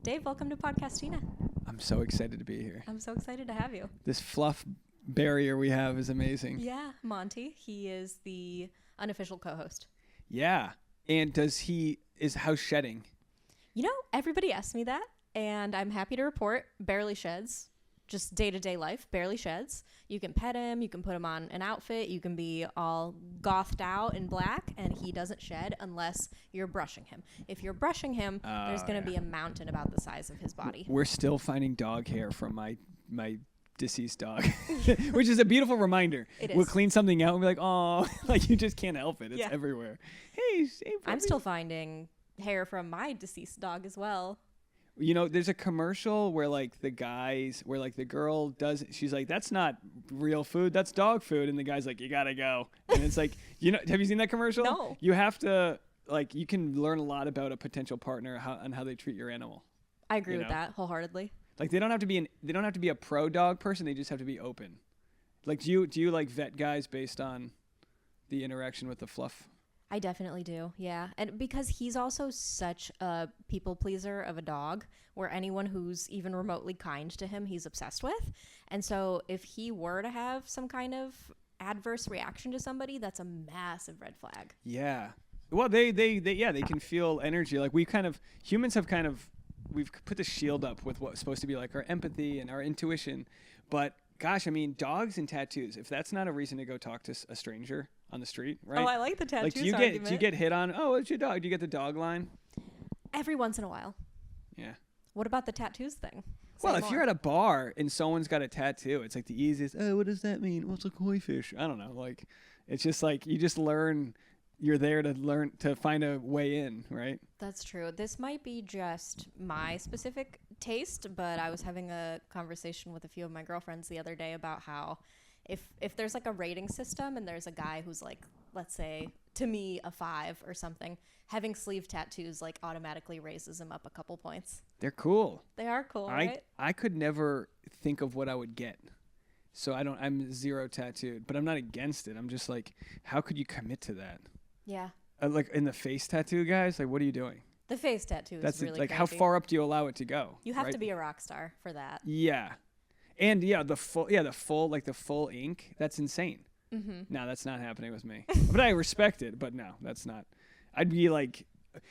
Dave, welcome to Podcastina. I'm so excited to be here. I'm so excited to have you. This fluff barrier we have is amazing. Yeah, Monty. He is the unofficial co-host. Yeah. And is house shedding? You know, everybody asks me that, and I'm happy to report barely sheds. Just day-to-day life, barely sheds. You can pet him, you can put him on an outfit, you can be all gothed out in black, and he doesn't shed unless you're brushing him. If you're brushing him, there's going to be a mountain about the size of his body. We're still finding dog hair from my deceased dog, which is a beautiful reminder. It is. We'll clean something out and be like, oh, like you just can't help it. It's everywhere. Hey, I'm still finding hair from my deceased dog as well. You know, there's a commercial where the girl does, she's like, that's not real food, that's dog food. And the guy's like, you gotta go. And it's like, have you seen that commercial? No. You have to, you can learn a lot about a potential partner and how they treat your animal. I agree with that wholeheartedly. Like they don't have to be a pro dog person. They just have to be open. Like, do you like vet guys based on the interaction with the fluff? I definitely do, yeah. And because he's also such a people pleaser of a dog, where anyone who's even remotely kind to him, he's obsessed with. And so if he were to have some kind of adverse reaction to somebody, that's a massive red flag. Yeah. Well, they can feel energy. Like humans have we've put the shield up with what's supposed to be like our empathy and our intuition. But gosh, I mean, dogs and tattoos, if that's not a reason to go talk to a stranger on the street, right? Oh, I like the tattoos argument. Do you get hit on, oh, what's your dog? Do you get the dog line? Every once in a while. Yeah. What about the tattoos thing? Well, if you're at a bar and someone's got a tattoo, it's like the easiest, oh, what does that mean? Well, it's a koi fish. I don't know. Like, it's just like, you just learn, you're there to learn, to find a way in, right? That's true. This might be just my specific taste, but I was having a conversation with a few of my girlfriends the other day about how if there's like a rating system and there's a guy who's like, let's say, to me, a 5 or something, having sleeve tattoos like automatically raises him up a couple points. They're cool. They are cool, right? I could never think of what I would get. So I'm zero tattooed, but I'm not against it. I'm just like, how could you commit to that? Yeah. Like in the face tattoo, guys, like, what are you doing? The face tattoo is really like, crazy. how far up do you allow it to go? You have to be a rock star for that. Yeah. And the full ink, that's insane. Mm-hmm. No, that's not happening with me. But I respect it, but no, that's not. I'd be like,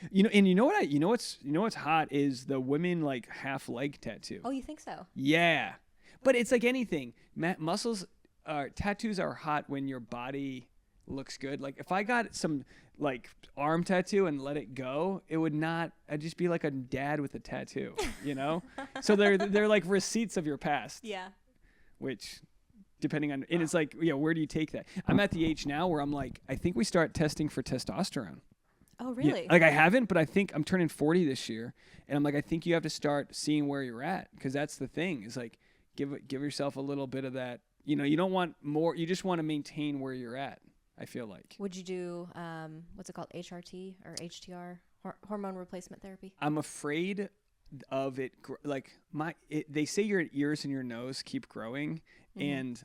what's hot is the women like half leg tattoo. Oh, you think so? Yeah. But it's like anything. Tattoos are hot when your body looks good. Like if I got some like arm tattoo and let it go, it would not. I'd just be like a dad with a tattoo, you know. So they're like receipts of your past. Yeah. Which, depending on, and it's like, where do you take that? I'm at the age now where I'm like, I think we start testing for testosterone. Oh, really? Yeah, like I haven't, but I think I'm turning 40 this year, and I'm like, I think you have to start seeing where you're at, because that's the thing. Is like, give yourself a little bit of that. You don't want more. You just want to maintain where you're at. I feel like. Would you do what's it called, HRT or HTR, hormone replacement therapy? I'm afraid of it. They say your ears and your nose keep growing, and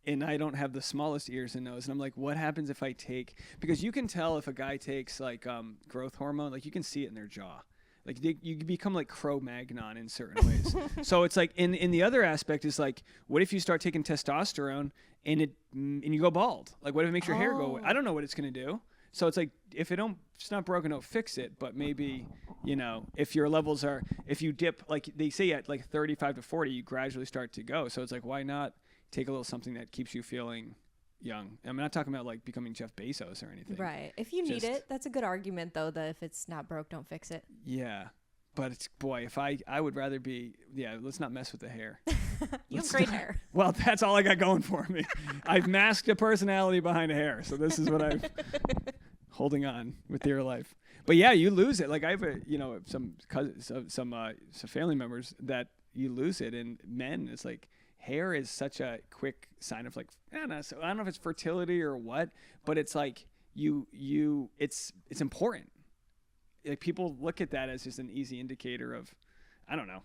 I don't have the smallest ears and nose, and I'm like, what happens if I take? Because you can tell if a guy takes like growth hormone, like you can see it in their jaw. Like you become like Cro-Magnon in certain ways. So it's like, in the other aspect is like, what if you start taking testosterone and you go bald? Like, what if it makes your hair go away? I don't know what it's gonna do. So it's like, if it's not broken, don't fix it. But maybe, if your levels if you dip, like they say at like 35 to 40, you gradually start to go. So it's like, why not take a little something that keeps you feeling young? I'm not talking about like becoming Jeff Bezos or anything. Right. If you need it, that's a good argument though, that if it's not broke, don't fix it. Yeah. But if I would rather be, let's not mess with the hair. You have great hair. Well, that's all I got going for me. I've masked a personality behind a hair. So this is what I'm holding on with dear life. But yeah, you lose it. Like I have some cousins, some family members that you lose it. And men, it's like, hair is such a quick sign of like, I don't know if it's fertility or what, but it's like it's important. Like people look at that as just an easy indicator of, I don't know.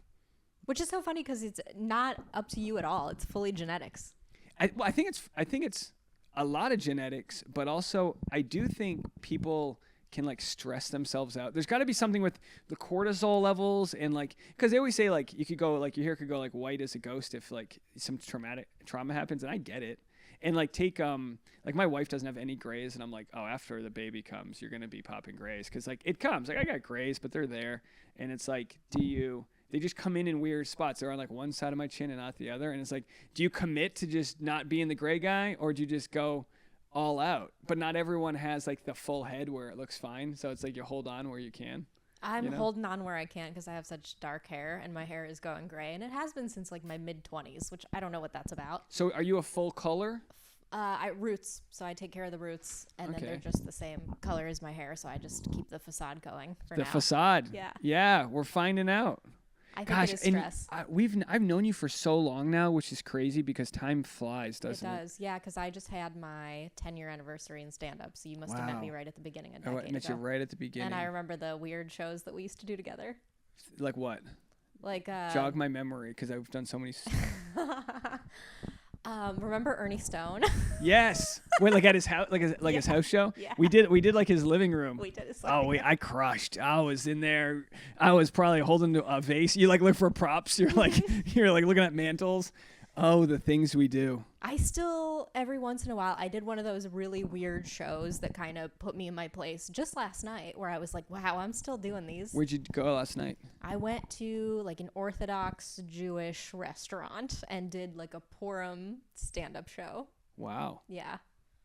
Which is so funny because it's not up to you at all. It's fully genetics. I think it's a lot of genetics, but also I do think people can like stress themselves out. There's got to be something with the cortisol levels and like, because they always say like you could go like your hair could go like white as a ghost if like some trauma happens, and I get it. And like take like my wife doesn't have any grays, and I'm like, oh, after the baby comes, you're gonna be popping grays, because like it comes. Like I got grays, but they're there, and it's like, they just come in weird spots. They're on like one side of my chin and not the other, and it's like, do you commit to just not being the gray guy, or do you just go all out? But not everyone has like the full head where it looks fine, so it's like you hold on where you can. I'm holding on where I can because I have such dark hair and my hair is going gray, and it has been since like my mid-20s, which I don't know what that's about. So are you a full color? Roots, so I take care of the roots, and then they're just the same color as my hair, so I just keep the facade going for now. The facade. Yeah, we're finding out. I think it is stress. I've known you for so long now, which is crazy because time flies, doesn't it? It does, yeah, because I just had my 10-year anniversary in stand-up, so you must have met me right at the beginning a decade ago. I met you right at the beginning. And I remember the weird shows that we used to do together. Like what? Like jog my memory, because I've done so many. Remember Ernie Stone? Yes. Wait, like at his house, his house show. Yeah. We did like his living room. We did. I crushed. I was in there. I was probably holding a vase. You like look for props. You're like looking at mantles. Oh, the things we do. I still, every once in a while, I did one of those really weird shows that kind of put me in my place just last night, where I was like, wow, I'm still doing these. Where'd you go last night? I went to like an Orthodox Jewish restaurant and did like a Purim stand-up show. Wow. Yeah.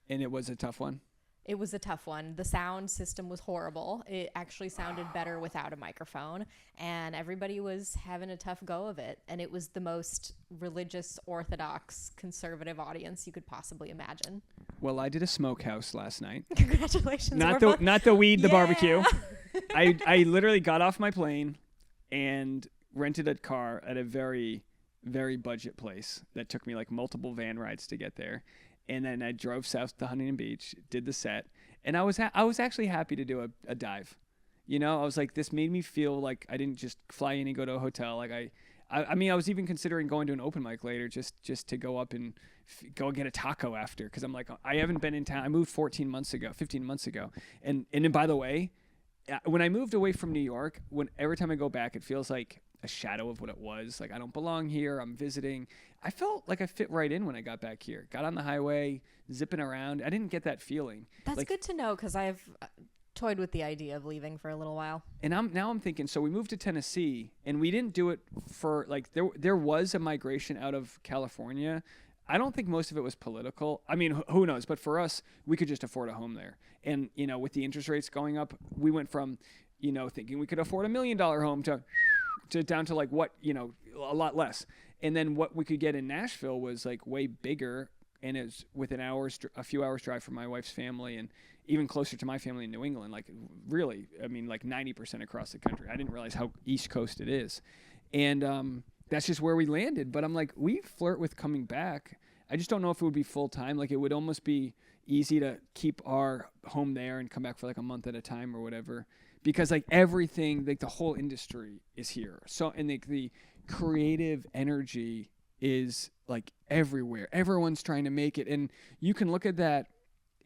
And it was a tough one? It was a tough one. The sound system was horrible. It actually sounded better without a microphone, and everybody was having a tough go of it. And it was the most religious, Orthodox, conservative audience you could possibly imagine. Well, I did a smokehouse last night. Congratulations. Not the weed, the barbecue. I literally got off my plane and rented a car at a very, very budget place that took me like multiple van rides to get there. And then I drove south to Huntington Beach, did the set, and I was actually happy to do a dive. You know, I was like, this made me feel like I didn't just fly in and go to a hotel. Like I mean, I was even considering going to an open mic later just to go up and go get a taco after, because I'm like, I haven't been in town. I moved 15 months ago, and then by the way, when I moved away from New York, every time I go back, it feels like a shadow of what it was. Like, I don't belong here. I'm visiting. I felt like I fit right in when I got back here. Got on the highway, zipping around. I didn't get that feeling. That's like, good to know, because I've toyed with the idea of leaving for a little while. And I'm thinking, so we moved to Tennessee, and we didn't do it for, like, there was a migration out of California. I don't think most of it was political. I mean, who knows? But for us, we could just afford a home there. And, you know, with the interest rates going up, we went from, you know, thinking we could afford $1 million home to down to like what, you know, a lot less. And then what we could get in Nashville was like way bigger, and it was within a few hours drive from my wife's family, and even closer to my family in New England. Like really, I mean, like 90% across the country. I didn't realize how East Coast it is. And that's just where we landed. But I'm like, we flirt with coming back. I just don't know if it would be full time. Like, it would almost be easy to keep our home there and come back for like a month at a time or whatever. Because like everything, like the whole industry is here. So, and the creative energy is like everywhere. Everyone's trying to make it. And you can look at that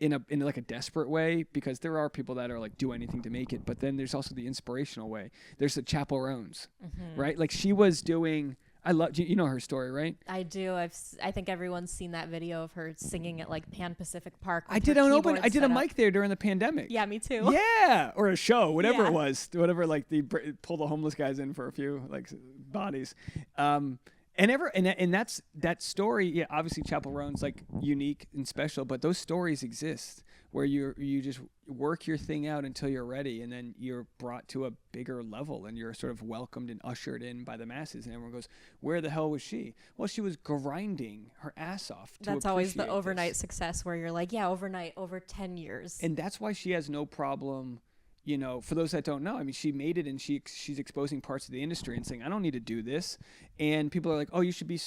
in like a desperate way, because there are people that are like, do anything to make it. But then there's also the inspirational way. There's the Chaperones, right? Like she was doing, you know her story, right? I do. I think everyone's seen that video of her singing at like Pan Pacific Park. I did a mic there during the pandemic. Yeah, me too. Yeah, or a show, whatever it was, whatever. Like they pull the homeless guys in for a few like bodies, and that's that story. Yeah, obviously Chaperone's like unique and special, but those stories exist where you just work your thing out until you're ready, and then you're brought to a bigger level, and you're sort of welcomed and ushered in by the masses, and everyone goes, where the hell was she? Well, she was grinding her ass off to That's always the appreciate overnight this. success, where you're like, yeah, overnight, over 10 years. And that's why she has no problem, you know, for those that don't know, I mean, she made it, and she's exposing parts of the industry and saying, I don't need to do this. And people are like, oh, you should be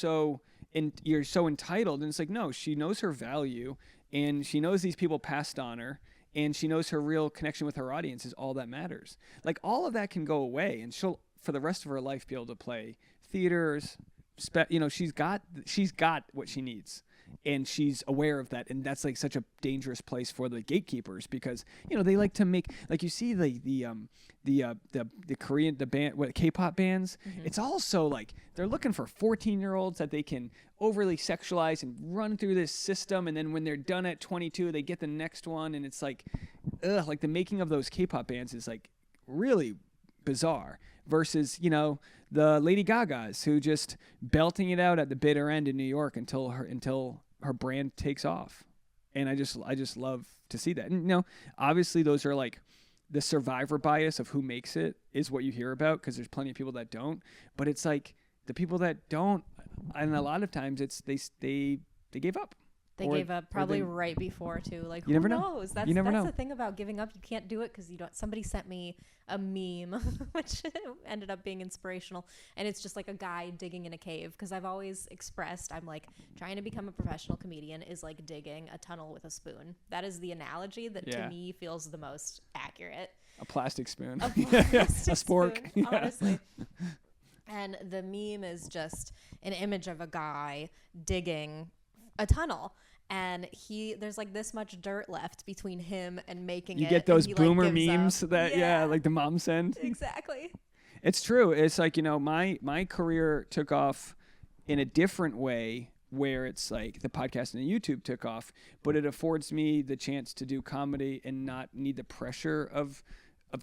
you're so entitled. And it's like, no, she knows her value, and she knows these people passed on her, and she knows her real connection with her audience is all that matters. Like, all of that can go away, and she'll, for the rest of her life, be able to play theaters. You know, she's got what she needs. and she's aware of that, and that's like such a dangerous place for the gatekeepers because they like to make like you see the Korean K-pop bands. It's also like they're looking for 14-year-olds that they can overly sexualize and run through this system, and then when they're done at 22, they get the next one, and it's like, like the making of those K-pop bands is like really bizarre. Versus the Lady Gagas who just belting it out at the bitter end in New York until her brand takes off, and I just love to see that. And obviously those are like the survivor bias of who makes it is what you hear about because there's plenty of people that don't, but it's like the people that don't, and a lot of times it's they gave up. They gave up probably right before too. Like you who never knows? Know. That's know. the thing about giving up. You can't do it because you don't. Somebody sent me a meme, which ended up being inspirational, and it's just like a guy digging in a cave. Because I've always expressed, I'm like trying to become a professional comedian is like digging a tunnel with a spoon. That is the analogy that to me feels the most accurate. A plastic spoon. A plastic a spork. Spoon, honestly. And the meme is just an image of a guy digging a tunnel. And there's like this much dirt left between him and making it. You get those boomer like, memes up. that, like the mom send. Exactly. It's true. It's like, my career took off in a different way where it's like the podcast and the YouTube took off, but it affords me the chance to do comedy and not need the pressure of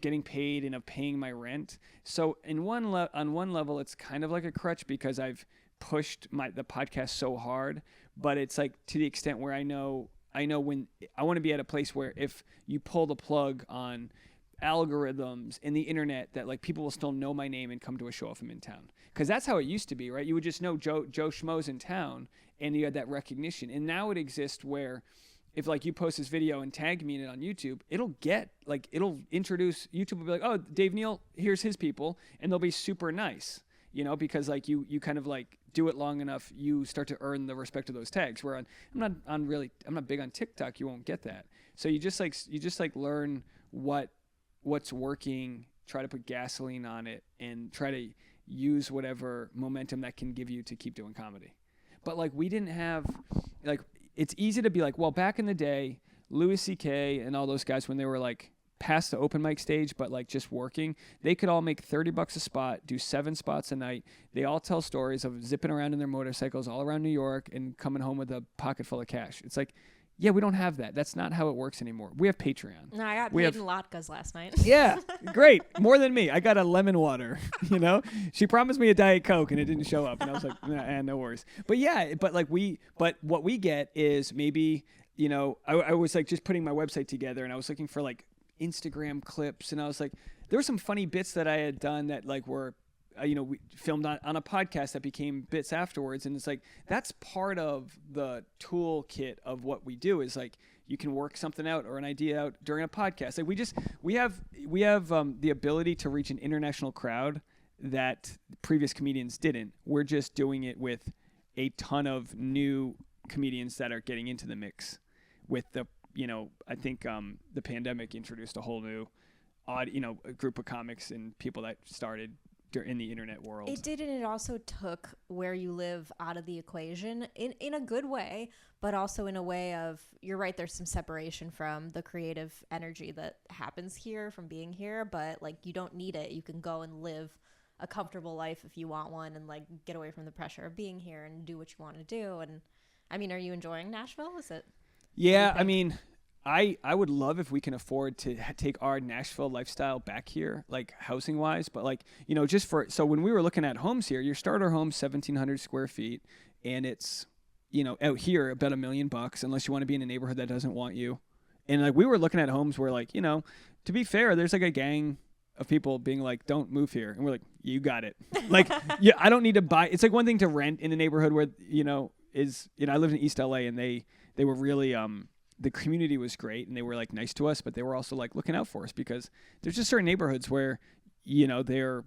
getting paid and of paying my rent. So on one level, it's kind of like a crutch because I've pushed the podcast so hard, but it's like to the extent where I know when I want to be at a place where if you pull the plug on algorithms and the internet that like people will still know my name and come to a show if I'm in town. Because that's how it used to be, right? You would just know Joe Schmo's in town and you had that recognition. And now it exists where if like you post this video and tag me in it on YouTube, it'll introduce, YouTube will be like, oh, Dave Neal, here's his people, and they'll be super nice. Because like you kind of like do it long enough, you start to earn the respect of those tags. Where I'm not big on TikTok. You won't get that. So you just like learn what's working, try to put gasoline on it, and try to use whatever momentum that can give you to keep doing comedy. But like we didn't have like it's easy to be like, well, back in the day, Louis C.K. and all those guys when they were like past the open mic stage, but like just working, they could all make $30 a spot, do 7 spots a night. They all tell stories of zipping around in their motorcycles all around New York and coming home with a pocket full of cash. It's like, yeah, we don't have that. That's not how it works anymore. We have Patreon. No, I got paid in latkes last night. Yeah, great. More than me. I got a lemon water, She promised me a Diet Coke and it didn't show up. And I was like, nah, no worries. But yeah, but what we get is maybe, I was like just putting my website together and I was looking for like Instagram clips, and I was like, there were some funny bits that I had done that like were we filmed on a podcast that became bits afterwards, and it's like that's part of the toolkit of what we do is like you can work something out or an idea out during a podcast. Like we have the ability to reach an international crowd that previous comedians didn't. We're just doing it with a ton of new comedians that are getting into the mix with the I think the pandemic introduced a whole new a group of comics and people that started in the internet world. It did, and it also took where you live out of the equation in a good way, but also in a way of, you're right, there's some separation from the creative energy that happens here from being here, but like you don't need it. You can go and live a comfortable life if you want one and like get away from the pressure of being here and do what you want to do. And I mean, are you enjoying Nashville? Is it? Yeah, I mean, I would love if we can afford to take our Nashville lifestyle back here, like housing wise, but like, so when we were looking at homes here, your starter home, 1,700 square feet, and it's, out here about $1 million unless you want to be in a neighborhood that doesn't want you. And like, we were looking at homes where like, to be fair, there's like a gang of people being like, don't move here. And we're like, you got it. Like, yeah, I don't need to buy. It's like one thing to rent in a neighborhood where, I lived in East LA and they were really, the community was great and they were like nice to us, but they were also like looking out for us because there's just certain neighborhoods where, they're,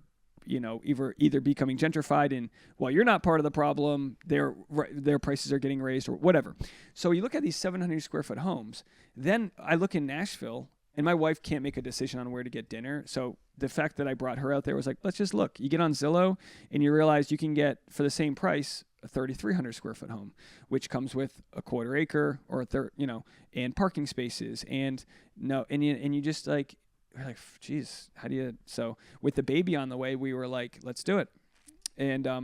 either becoming gentrified and while you're not part of the problem, their prices are getting raised or whatever. So you look at these 700 square foot homes, then I look in Nashville and my wife can't make a decision on where to get dinner. So the fact that I brought her out there was like, let's just look. You get on Zillow and you realize you can get for the same price a 3,300 square foot home, which comes with a quarter acre or a third, and parking spaces. And you just like, we're like, geez, how do you, so with the baby on the way, we were like, let's do it. And, I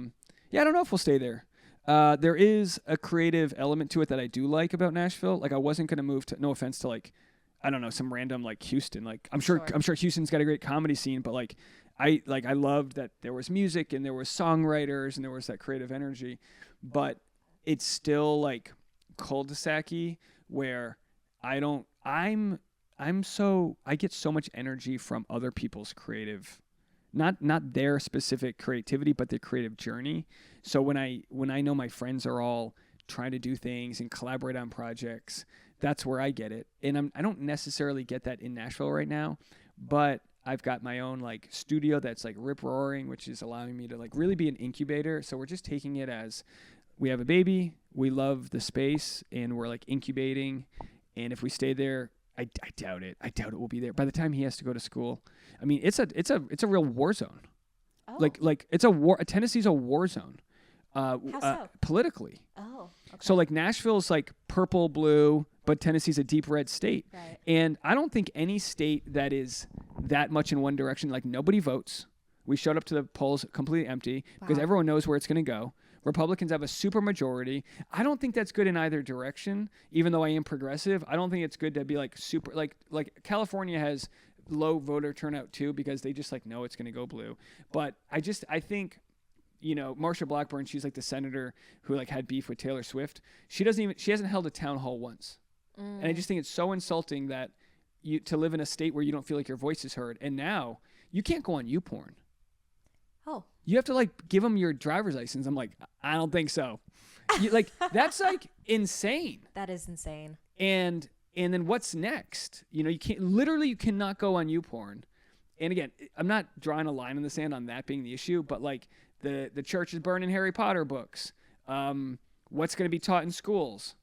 don't know if we'll stay there. There is a creative element to it that I do like about Nashville. Like I wasn't going to move to, no offense to like, I don't know, some random like Houston. Like I'm sure Houston's got a great comedy scene, but like I loved that there was music and there was songwriters and there was that creative energy, but it's still like cul-de-sac-y where I get so much energy from other people's creative, not their specific creativity, but their creative journey. So when I know my friends are all trying to do things and collaborate on projects, that's where I get it. And I don't necessarily get that in Nashville right now, but I've got my own like studio that's like rip roaring, which is allowing me to like really be an incubator. So we're just taking it as we have a baby, we love the space, and we're like incubating. And if we stay there, I doubt it. I doubt it will be there by the time he has to go to school. I mean, it's a real war zone. Oh. Like it's a war. Tennessee's a war zone. How so? Politically. Oh. Okay. So like Nashville's like purple, blue, but Tennessee's a deep red state. Right. And I don't think any state that is that much in one direction, like nobody votes. We showed up to the polls completely empty because everyone knows where it's going to go. Republicans have a super majority. I don't think that's good in either direction, even though I am progressive. I don't think it's good to be like super, like California has low voter turnout too because they just like know it's going to go blue. But I think, Marsha Blackburn, she's like the senator who like had beef with Taylor Swift. She hasn't held a town hall once. And I just think it's so insulting that to live in a state where you don't feel like your voice is heard. And now you can't go on YouPorn. Oh. You have to like give them your driver's license. I'm like, I don't think so. That's like insane. That is insane. And then what's next? You cannot go on YouPorn. And again, I'm not drawing a line in the sand on that being the issue, but like the church is burning Harry Potter books. What's going to be taught in schools?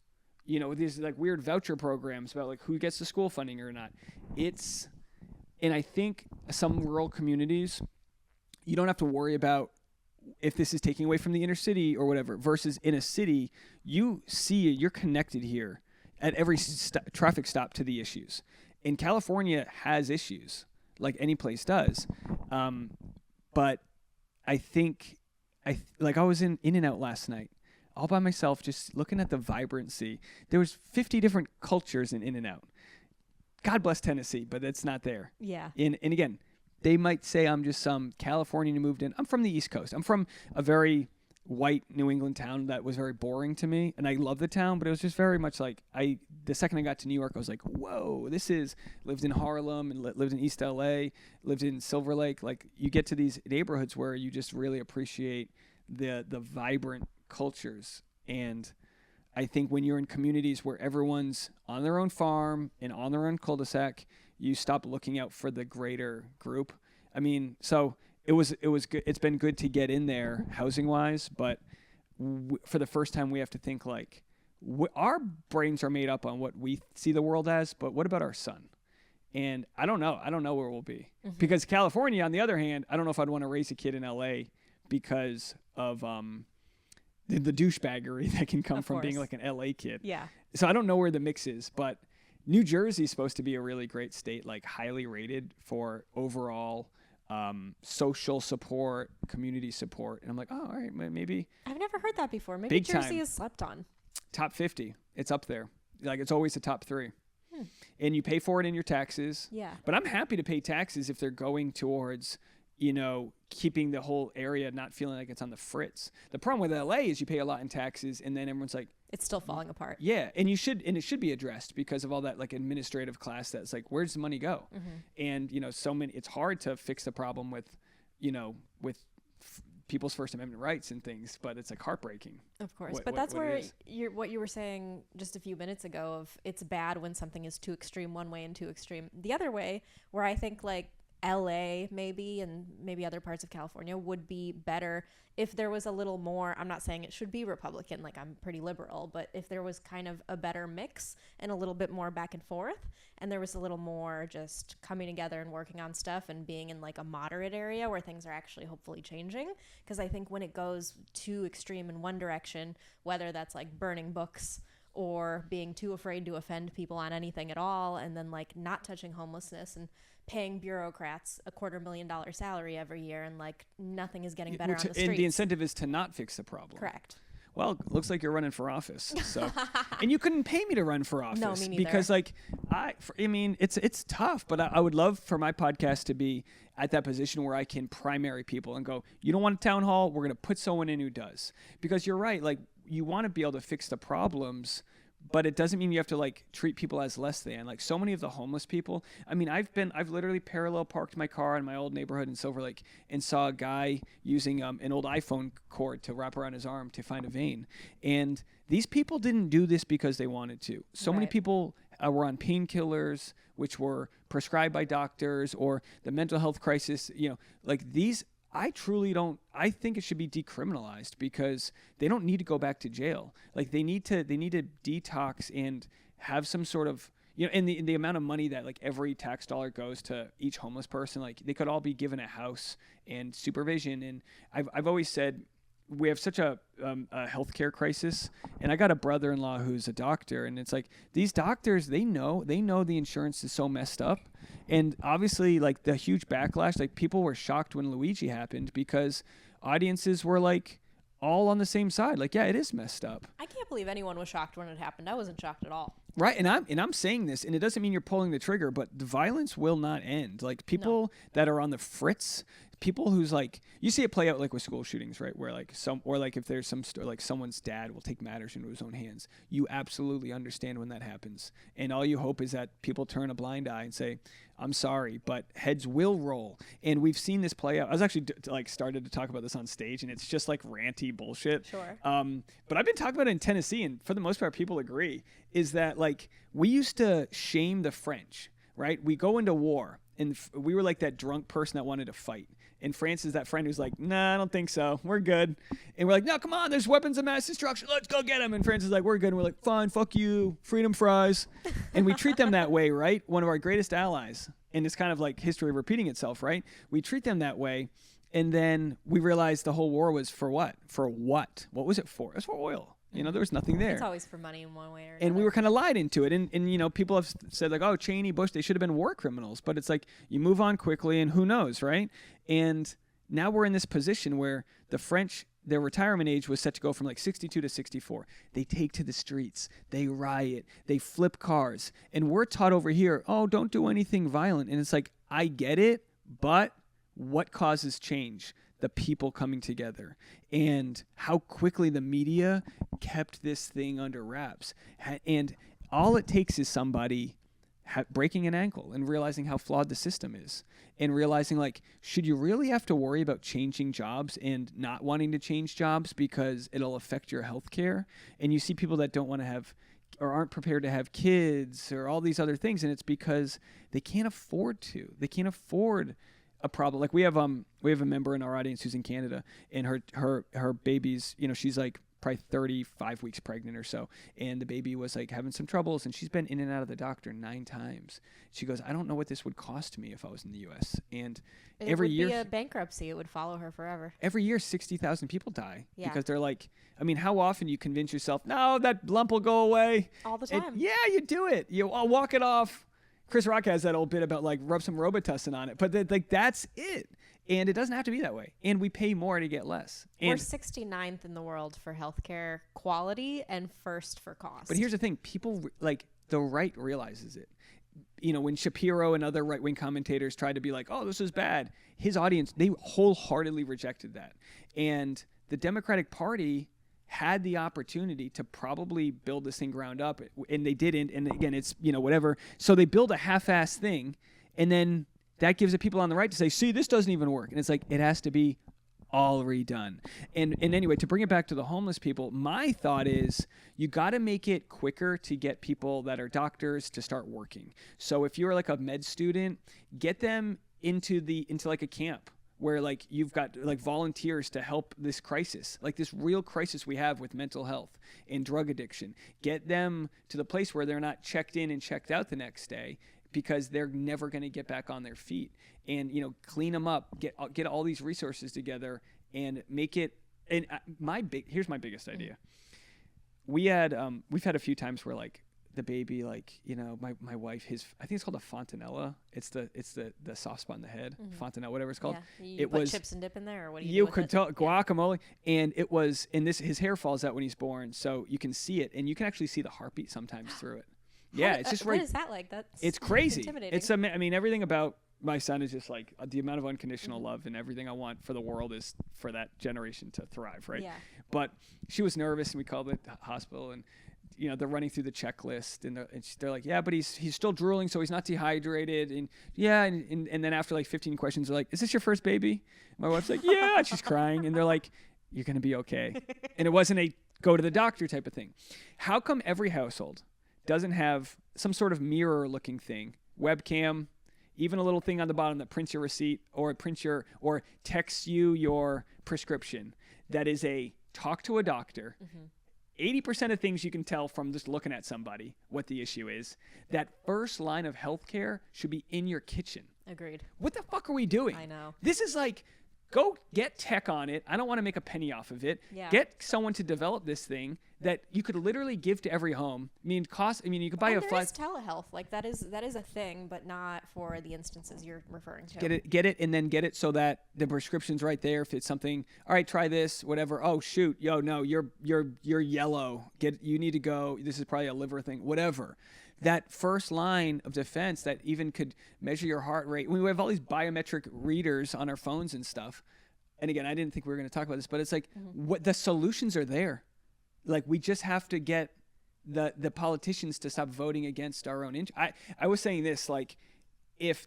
These like weird voucher programs about like who gets the school funding or not. And I think some rural communities, you don't have to worry about if this is taking away from the inner city or whatever, versus in a city, you're connected here at every traffic stop to the issues. And California has issues like any place does. But I think I was in In-N-Out last night, all by myself, just looking at the vibrancy. There was 50 different cultures in In-N-Out. God bless Tennessee, but it's not there. Yeah. And again, they might say I'm just some Californian who moved in. I'm from the East Coast. I'm from a very white New England town that was very boring to me. And I love the town, but it was just very much like the second I got to New York, I was like, whoa, lived in Harlem and lived in East LA, lived in Silver Lake. Like you get to these neighborhoods where you just really appreciate the vibrant cultures. And I think when you're in communities where everyone's on their own farm and on their own cul-de-sac, you stop looking out for the greater group. I mean, so it was good. It's been good to get in there housing wise, but for the first time we have to think like our brains are made up on what we see the world as, but what about our son? And I don't know where we'll be because California, on the other hand, I don't know if I'd want to raise a kid in LA because of, the douchebaggery that can come from being like an LA kid. Yeah. So I don't know where the mix is, but New Jersey is supposed to be a really great state, like highly rated for overall social support, community support. And I'm like, oh, all right, maybe. I've never heard that before. Maybe Jersey is slept on. Top 50. It's up there. Like it's always the top 3. And you pay for it in your taxes. Yeah. But I'm happy to pay taxes if they're going towards, keeping the whole area not feeling like it's on the fritz. The problem with LA is you pay a lot in taxes and then everyone's like, it's still falling apart. Yeah. And it should be addressed because of all that like administrative class that's like, where does the money go? And, it's hard to fix the problem with people's First Amendment rights and things, but it's like heartbreaking. Of course. But that's where what you were saying just a few minutes ago of it's bad when something is too extreme one way and too extreme the other way, where I think like LA maybe, and maybe other parts of California would be better if there was a little more. I'm not saying it should be Republican, like I'm pretty liberal, but if there was kind of a better mix and a little bit more back and forth, and there was a little more just coming together and working on stuff and being in like a moderate area where things are actually hopefully changing. Because I think when it goes too extreme in one direction, whether that's like burning books or being too afraid to offend people on anything at all, and then like not touching homelessness and paying bureaucrats $250,000 salary every year, and like nothing is getting better on the streets. And the incentive is to not fix the problem. Correct. Well, looks like you're running for office. So, and you couldn't pay me to run for office. No, me neither. Because like I mean, it's tough, but I would love for my podcast to be at that position where I can primary people and go, you don't want a town hall? We're going to put someone in who does. Because you're right. Like, you want to be able to fix the problems, but it doesn't mean you have to like treat people as less than. Like, so many of the homeless people, I mean, I've literally parallel parked my car in my old neighborhood in Silver Lake and saw a guy using an old iPhone cord to wrap around his arm to find a vein. And these people didn't do this because they wanted to. So many people were on painkillers, which were prescribed by doctors, or the mental health crisis, like these. I truly don't. I think it should be decriminalized because they don't need to go back to jail. Like, they need to detox and have some sort of, and the amount of money that like every tax dollar goes to each homeless person, like they could all be given a house and supervision. And I've always said we have such a healthcare crisis, and I got a brother-in-law who's a doctor, and it's like these doctors, they know the insurance is so messed up. And obviously, like, the huge backlash, like, people were shocked when Luigi happened because audiences were like all on the same side. Like, yeah, it is messed up. I can't believe anyone was shocked when it happened. I wasn't shocked at all. Right, and I'm saying this, and it doesn't mean you're pulling the trigger, but the violence will not end. Like, people that are on the fritz, people who's like, you see it play out like with school shootings, right? Where like if there's like someone's dad will take matters into his own hands. You absolutely understand when that happens, and all you hope is that people turn a blind eye and say, "I'm sorry," but heads will roll. And we've seen this play out. I was actually started to talk about this on stage, and it's just like ranty bullshit. Sure. But I've been talking about it in Tennessee, and for the most part, people agree. Is that like we used to shame the French, right? We go into war, and we were like that drunk person that wanted to fight. And France is that friend who's like, nah, I don't think so. We're good. And we're like, no, come on. There's weapons of mass destruction. Let's go get them. And France is like, we're good. And we're like, fine, fuck you. Freedom fries. And we treat them that way, right? One of our greatest allies. And it's kind of like history repeating itself, right? We treat them that way. And then we realize the whole war was for what? For what? What was it for? It was for oil. There was nothing there. It's always for money in one way or another. And we were kind of lied into it. And people have said like, oh, Cheney, Bush, they should have been war criminals. But it's like you move on quickly and who knows, right? And now we're in this position where the French, their retirement age was set to go from like 62 to 64. They take to the streets. They riot. They flip cars. And we're taught over here, oh, don't do anything violent. And it's like, I get it, but what causes change? The people coming together, and how quickly the media kept this thing under wraps. And all it takes is somebody breaking an ankle and realizing how flawed the system is, and realizing like, should you really have to worry about changing jobs and not wanting to change jobs because it'll affect your health care? And you see people that don't want to have or aren't prepared to have kids or all these other things, and it's because they can't afford to. They can't afford a problem. Like we have a member in our audience who's in Canada, and her baby's, she's like probably 35 weeks pregnant or so, and the baby was like having some troubles, and she's been in and out of the doctor 9 times. She goes, I don't know what this would cost me if I was in the US. And every year it would be a bankruptcy. It would follow her forever. Every year 60,000 people die because they're like, I mean, how often you convince yourself, no, that lump will go away all the time? Yeah, you do it. I'll walk it off. Chris Rock has that old bit about like rub some Robitussin on it, but that's it. And it doesn't have to be that way. And we pay more to get less. And we're 69th in the world for healthcare quality and first for cost. But here's the thing. People, like, the right realizes it. When Shapiro and other right-wing commentators tried to be like, oh, this is bad, his audience, they wholeheartedly rejected that. And the Democratic Party had the opportunity to probably build this thing ground up, and they didn't. And again, it's, whatever. So they build a half-assed thing, and then that gives the people on the right to say, see, this doesn't even work. And it's like, it has to be all redone. And anyway, to bring it back to the homeless people, my thought is you got to make it quicker to get people that are doctors to start working. So if you're like a med student, get them into like a camp where like you've got like volunteers to help this crisis, like this real crisis we have with mental health and drug addiction. Get them to the place where they're not checked in and checked out the next day, because they're never going to get back on their feet. And, you know, clean them up, get all these resources together and make it. And here's my biggest idea. We've had a few times where like the baby, like, you know, my wife, I think it's called a fontanella. It's the soft spot in the head, fontanella, whatever it's called. Yeah. You put chips and dip in there, or what do you do You with could it? tell guacamole, and it was, and his hair falls out when he's born, so you can see it, and you can actually see the heartbeat sometimes through it. Yeah, it's just what is that like? It's crazy. Intimidating. I mean, everything about my son is just like the amount of unconditional love, and everything I want for the world is for that generation to thrive, right? Yeah. But she was nervous, and we called the hospital, and you know, they're running through the checklist, and they're like, yeah, but he's still drooling, so he's not dehydrated, and yeah, and then after like 15 questions, they're like, is this your first baby? My wife's like, yeah, and she's crying, and they're like, you're gonna be okay. And it wasn't a go to the doctor type of thing. How come every household doesn't have some sort of mirror looking thing, webcam, even a little thing on the bottom that prints your receipt or texts you your prescription, that is a talk to a doctor? 80% of things you can tell from just looking at somebody what the issue is. That first line of healthcare should be in your kitchen. Agreed. What the fuck are we doing? I know. This is like, go get tech on it. I don't want to make a penny off of it. Yeah. Get someone to develop this thing that you could literally give to every home. you could buy And a there flat. is telehealth. Like that is a thing, but not for the instances you're referring to. Get it, and then get it so that the prescription's right there. If it's something, all right, try this, whatever. Oh shoot, no, you're yellow. You need to go. This is probably a liver thing, whatever. That first line of defense that even could measure your heart rate. We have all these biometric readers on our phones and stuff. And again, I didn't think we were going to talk about this, but it's like what the solutions are there. Like we just have to get the politicians to stop voting against our own I was saying this, like if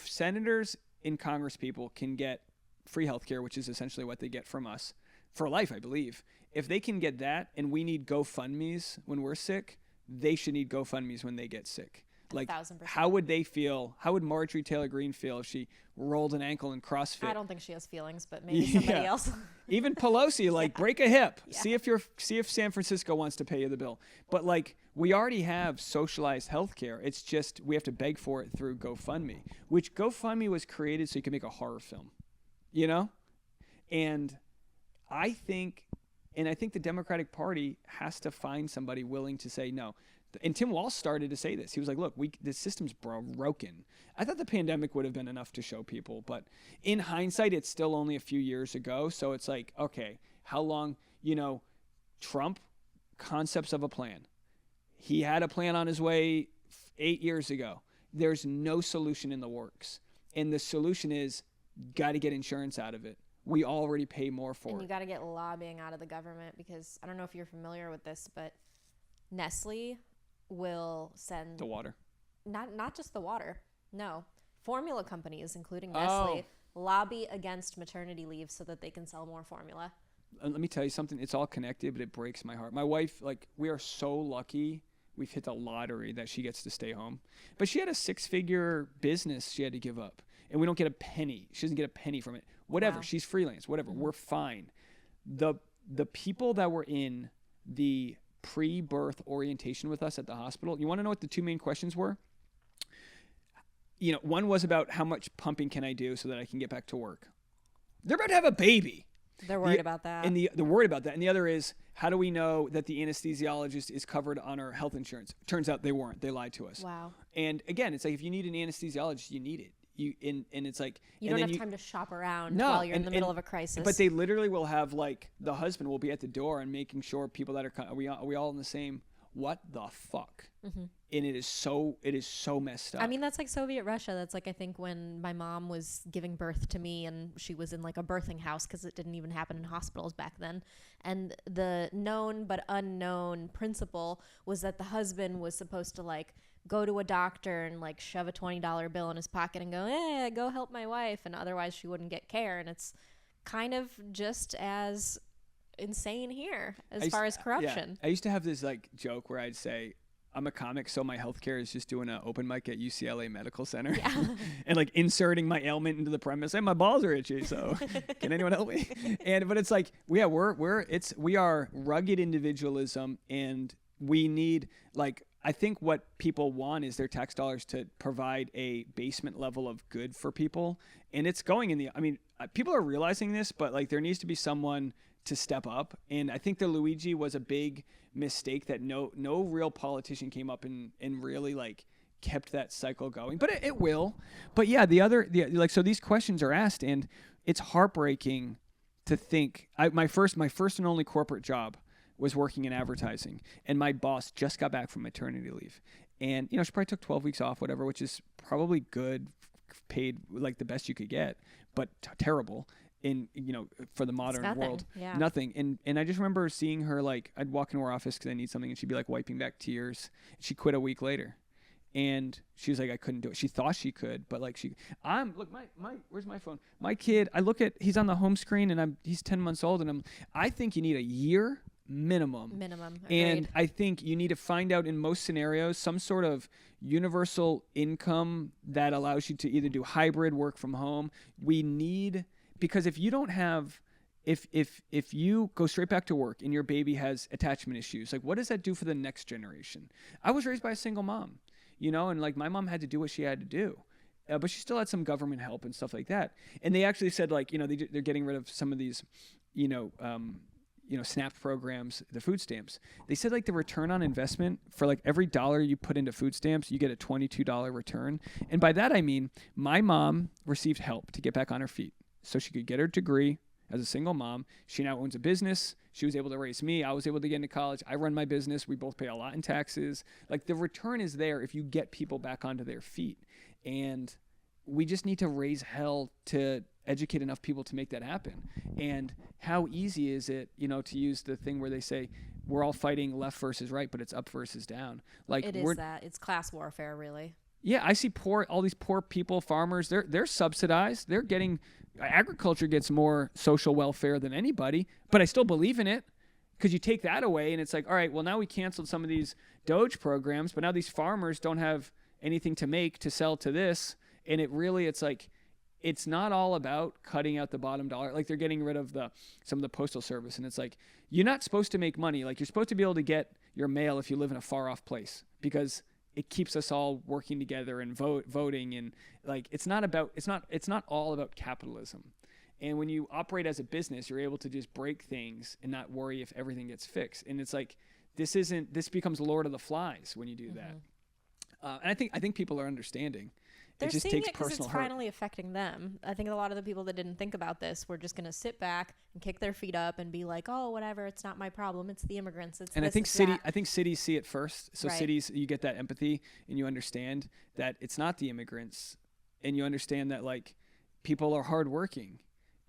senators and Congress people can get free healthcare, which is essentially what they get from us for life, I believe. If they can get that, and we need GoFundMes when we're sick, they should need GoFundMes when they get sick. Like, 1,000%. how would they feel? How would Marjorie Taylor Greene feel if she rolled an ankle in CrossFit? I don't think she has feelings, but maybe somebody else. Even Pelosi, like, break a hip. Yeah. See if San Francisco wants to pay you the bill. But like, we already have socialized healthcare. It's just we have to beg for it through GoFundMe, which GoFundMe was created so you can make a horror film, you know? And I think the Democratic Party has to find somebody willing to say no. And Tim Walz started to say this. He was like, look, the system's broken. I thought the pandemic would have been enough to show people, but in hindsight, it's still only a few years ago. So it's like, okay, how long, Trump, concepts of a plan. He had a plan on his way 8 years ago. There's no solution in the works. And the solution is got to get insurance out of it. We already pay more for it. And you got to get lobbying out of the government, because I don't know if you're familiar with this, but Nestle will send the water. Not just the water. No. Formula companies, including Nestle, lobby against maternity leave so that they can sell more formula. Let me tell you something. It's all connected, but it breaks my heart. My wife, like, we are so lucky. We've hit the lottery that she gets to stay home. But she had a 6-figure business she had to give up. And we don't get a penny. She doesn't get a penny from it. Whatever. Wow. She's freelance. Whatever. We're fine. The people that were in the pre-birth orientation with us at the hospital, you want to know what the two main questions were? One was about how much pumping can I do so that I can get back to work. They're about to have a baby. They're worried about that. And they're worried about that. And the other is, how do we know that the anesthesiologist is covered on our health insurance? Turns out they weren't. They lied to us. Wow. And again, it's like, if you need an anesthesiologist, you need it. And it's like, you don't have time to shop around while you're in the middle of a crisis. But they literally will have, like, the husband will be at the door and making sure people that are we all in the same. What the fuck? Mm-hmm. And it is so messed up. I mean, that's like Soviet Russia. That's like, I think when my mom was giving birth to me and she was in like a birthing house, because it didn't even happen in hospitals back then. And the known but unknown principle was that the husband was supposed to like go to a doctor and like shove a $20 bill in his pocket and go, go help my wife. And otherwise she wouldn't get care. And it's kind of just as insane here as far as corruption. Yeah. I used to have this like joke where I'd say, I'm a comic, so my healthcare is just doing an open mic at UCLA Medical Center Yeah. and like inserting my ailment into the premise. Hey, my balls are itchy, so can anyone help me? But it's like, we are rugged individualism, and we need, like, I think what people want is their tax dollars to provide a basement level of good for people. And it's going in the, I mean, people are realizing this, but like there needs to be someone to step up. And I think the Luigi was a big mistake that no real politician came up and really like kept that cycle going, but it will. But yeah, so these questions are asked, and it's heartbreaking to think. My first and only corporate job was working in advertising, and my boss just got back from maternity leave, and she probably took 12 weeks off, whatever, which is probably good, paid like the best you could get, but terrible in for the modern world. Yeah. Nothing. And I just remember seeing her, like, I'd walk into her office because I need something, and she'd be like wiping back tears. She quit a week later, and she was like, I couldn't do it. She thought she could, but like where's my phone? My kid, he's on the home screen, and he's 10 months old, and I think you need a year minimum. Agreed. And I think you need to find out, in most scenarios, some sort of universal income that allows you to either do hybrid work from home. Because if you don't have, if you go straight back to work and your baby has attachment issues, like, what does that do for the next generation? I was raised by a single mom, and like my mom had to do what she had to do. But she still had some government help and stuff like that. And they actually said, like, they're getting rid of some of these, SNAP programs, the food stamps. They said, like, the return on investment for like every dollar you put into food stamps, you get a $22 return. And by that, I mean, my mom received help to get back on her feet so she could get her degree as a single mom. She now owns a business. She was able to raise me. I was able to get into college. I run my business. We both pay a lot in taxes. Like, the return is there if you get people back onto their feet. And we just need to raise hell to educate enough people to make that happen. And how easy is it, to use the thing where they say we're all fighting left versus right, but it's up versus down. Like, it's class warfare, really. Yeah, I see all these poor people, farmers, they're subsidized. They're getting, agriculture gets more social welfare than anybody, but I still believe in it, because you take that away and it's like, all right, well, now we canceled some of these Doge programs, but now these farmers don't have anything to make to sell to this. And it's like, it's not all about cutting out the bottom dollar. Like, they're getting rid of some of the postal service, and it's like, you're not supposed to make money. Like, you're supposed to be able to get your mail if you live in a far off place, because it keeps us all working together and voting. And like, it's not all about capitalism. And when you operate as a business, you're able to just break things and not worry if everything gets fixed. And it's like, this becomes Lord of the Flies when you do that. And I think people are understanding. They're it just seeing takes it because personal it's hurt. finally affecting them. I think a lot of the people that didn't think about this were just going to sit back and kick their feet up and be like, "Oh, whatever, it's not my problem. It's the immigrants. It's and this, I think it's city. that." I think cities see it first. So Right. cities, you get that empathy and you understand that it's not the immigrants, and you understand that, like, people are hardworking,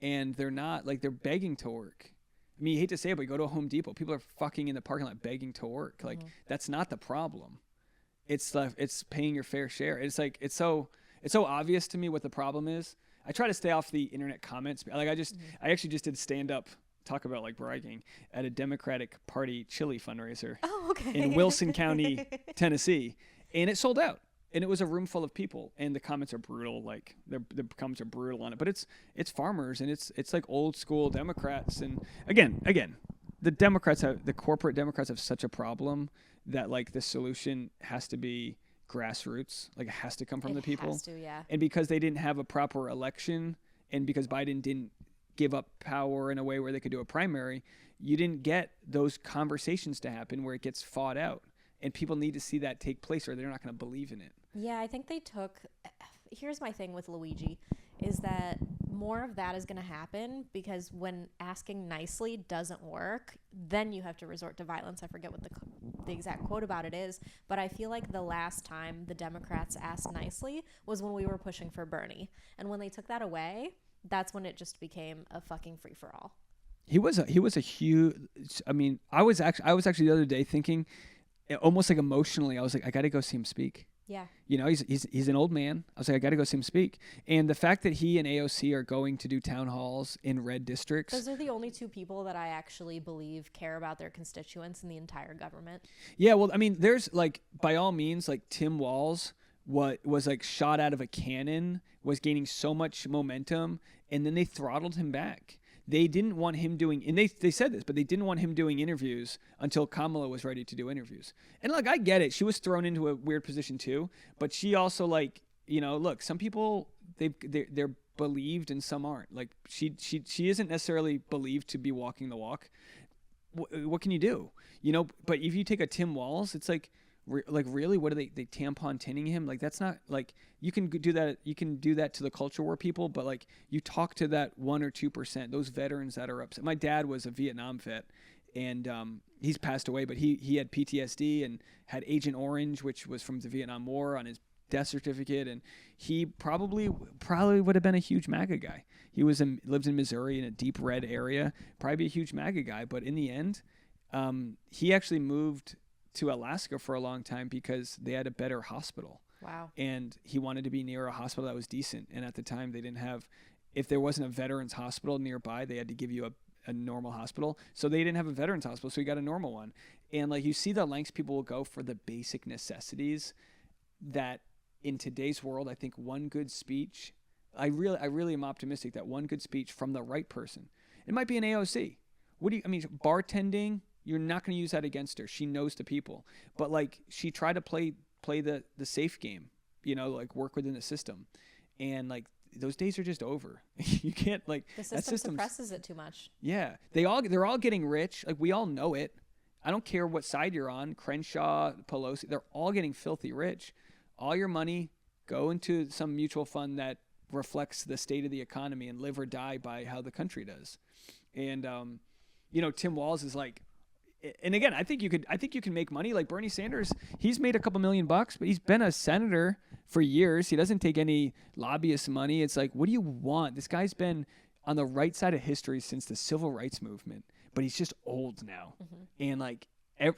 and they're not, like, they're begging to work. I mean, you hate to say it, but you go to a Home Depot, people are fucking in the parking lot begging to work. Like, that's not the problem. It's paying your fair share. It's like, it's so obvious to me what the problem is. I try to stay off the internet comments. Like, I actually just did stand up, talk about, like, bragging, at a Democratic Party chili fundraiser in Wilson County, Tennessee, and it sold out. And it was a room full of people, and the comments are brutal. Like, the comments are brutal on it, but it's farmers, and it's like old school Democrats. And again, the corporate Democrats have such a problem that, like, the solution has to be grassroots. Like, it has to come from the people. Has to, yeah. And because they didn't have a proper election, and because Biden didn't give up power in a way where they could do a primary, you didn't get those conversations to happen where it gets fought out. And people need to see that take place, or they're not going to believe in it. Yeah, I think here's my thing with Luigi, is that more of that is going to happen, because when asking nicely doesn't work, then you have to resort to violence. I forget what the exact quote about it is, but I feel like the last time the Democrats asked nicely was when we were pushing for Bernie. And when they took that away, that's when it just became a fucking free-for-all. He was a huge, I mean, I was actually the other day thinking, almost like emotionally, I was like, I got to go see him speak. Yeah. You know, he's an old man. I was like, I got to go see him speak. And the fact that he and AOC are going to do town halls in red districts. Those are the only two people that I actually believe care about their constituents in the entire government. Yeah, well, I mean, there's like, by all means, like Tim Walz, what was like shot out of a cannon, was gaining so much momentum, and then they throttled him back. They didn't want him doing, and they said this, but they didn't want him doing interviews until Kamala was ready to do interviews. And like, I get it. She was thrown into a weird position too, but she also like, you know, look, some people, they're believed and some aren't. Like she isn't necessarily believed to be walking the walk. What can you do? You know, but if you take a Tim Walz, it's like really, what are they tampon tinning him? Like, that's not like, you can do that to the culture war people, but like, you talk to that 1 or 2%, those veterans that are upset. My dad was a Vietnam vet, and he's passed away, but he had PTSD and had Agent Orange, which was from the Vietnam War, on his death certificate, and he probably would have been a huge MAGA guy. He lived in Missouri in a deep red area, probably be a huge MAGA guy, but in the end, he actually moved to Alaska for a long time because they had a better hospital. Wow. And he wanted to be near a hospital that was decent. And at the time, they didn't have, if there wasn't a veterans hospital nearby, they had to give you a normal hospital. So they didn't have a veterans hospital, so he got a normal one. And like, you see the lengths people will go for the basic necessities that in today's world, I think one good speech, I really am optimistic that one good speech from the right person, it might be an AOC. Bartending, you're not going to use that against her. She knows the people. But like, she tried to play the safe game, you know, like work within the system. And like, those days are just over. You can't, like, the system suppresses it too much. Yeah. They're all getting rich. Like, we all know it. I don't care what side you're on. Crenshaw, Pelosi, they're all getting filthy rich. All your money go into some mutual fund that reflects the state of the economy and live or die by how the country does. And, you know, Tim Walz is like, and again, I think you can make money. Like Bernie Sanders, he's made a couple $1 million, but he's been a senator for years. He doesn't take any lobbyist money. It's like, what do you want? This guy's been on the right side of history since the civil rights movement, but he's just old now. Mm-hmm. And like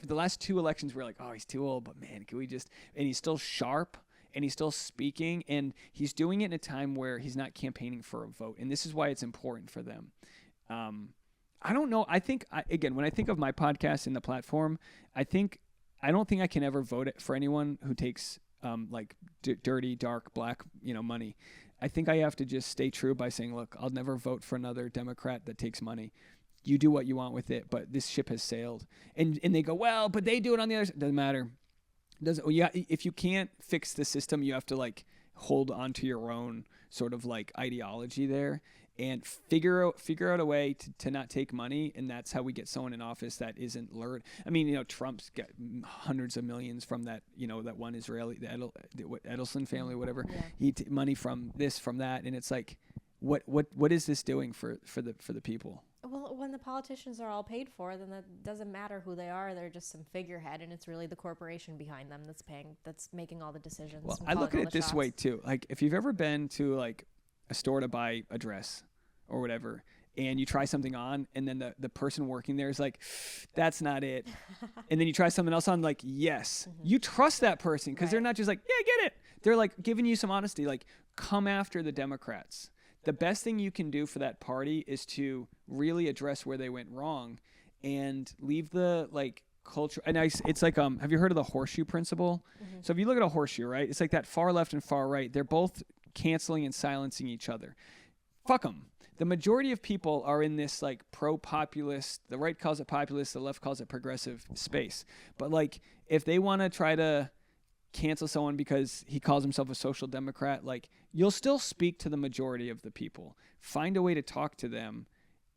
the last 2 elections, we're like, oh, he's too old, but man, can we just, and he's still sharp and he's still speaking, and he's doing it in a time where he's not campaigning for a vote. And this is why it's important for them. I don't know. I think, again, when I think of my podcast and the platform, I don't think I can ever vote for anyone who takes like dirty, dark, black, you know, money. I think I have to just stay true by saying, look, I'll never vote for another Democrat that takes money. You do what you want with it, but this ship has sailed. And they go, well, but they do it on the other side. Doesn't matter. If you can't fix the system, you have to like hold on to your own sort of like ideology there. And figure out a way to not take money, and that's how we get someone in office that isn't lured. I mean, you know, Trump's got hundreds of millions from that, you know, that one Israeli, the Edelson family, whatever. Yeah. Money from this, from that, and it's like, what is this doing for the people? Well, when the politicians are all paid for, then that doesn't matter who they are. They're just some figurehead, and it's really the corporation behind them that's making all the decisions. Well, I look at it this way too. Like, if you've ever been to like a store to buy a dress or whatever, and you try something on, and then the person working there is like, that's not it. And then you try something else on, like, yes. Mm-hmm. You trust that person because they're not just like, yeah, get it. They're like giving you some honesty, like, come after the Democrats. The best thing you can do for that party is to really address where they went wrong and leave the like culture. And it's like, have you heard of the horseshoe principle? Mm-hmm. So if you look at a horseshoe, right, it's like that far left and far right, they're both canceling and silencing each other. Fuck them. The majority of people are in this like pro-populist, the right calls it populist, the left calls it progressive space. But like, if they want to try to cancel someone because he calls himself a social democrat, like, you'll still speak to the majority of the people. Find a way to talk to them.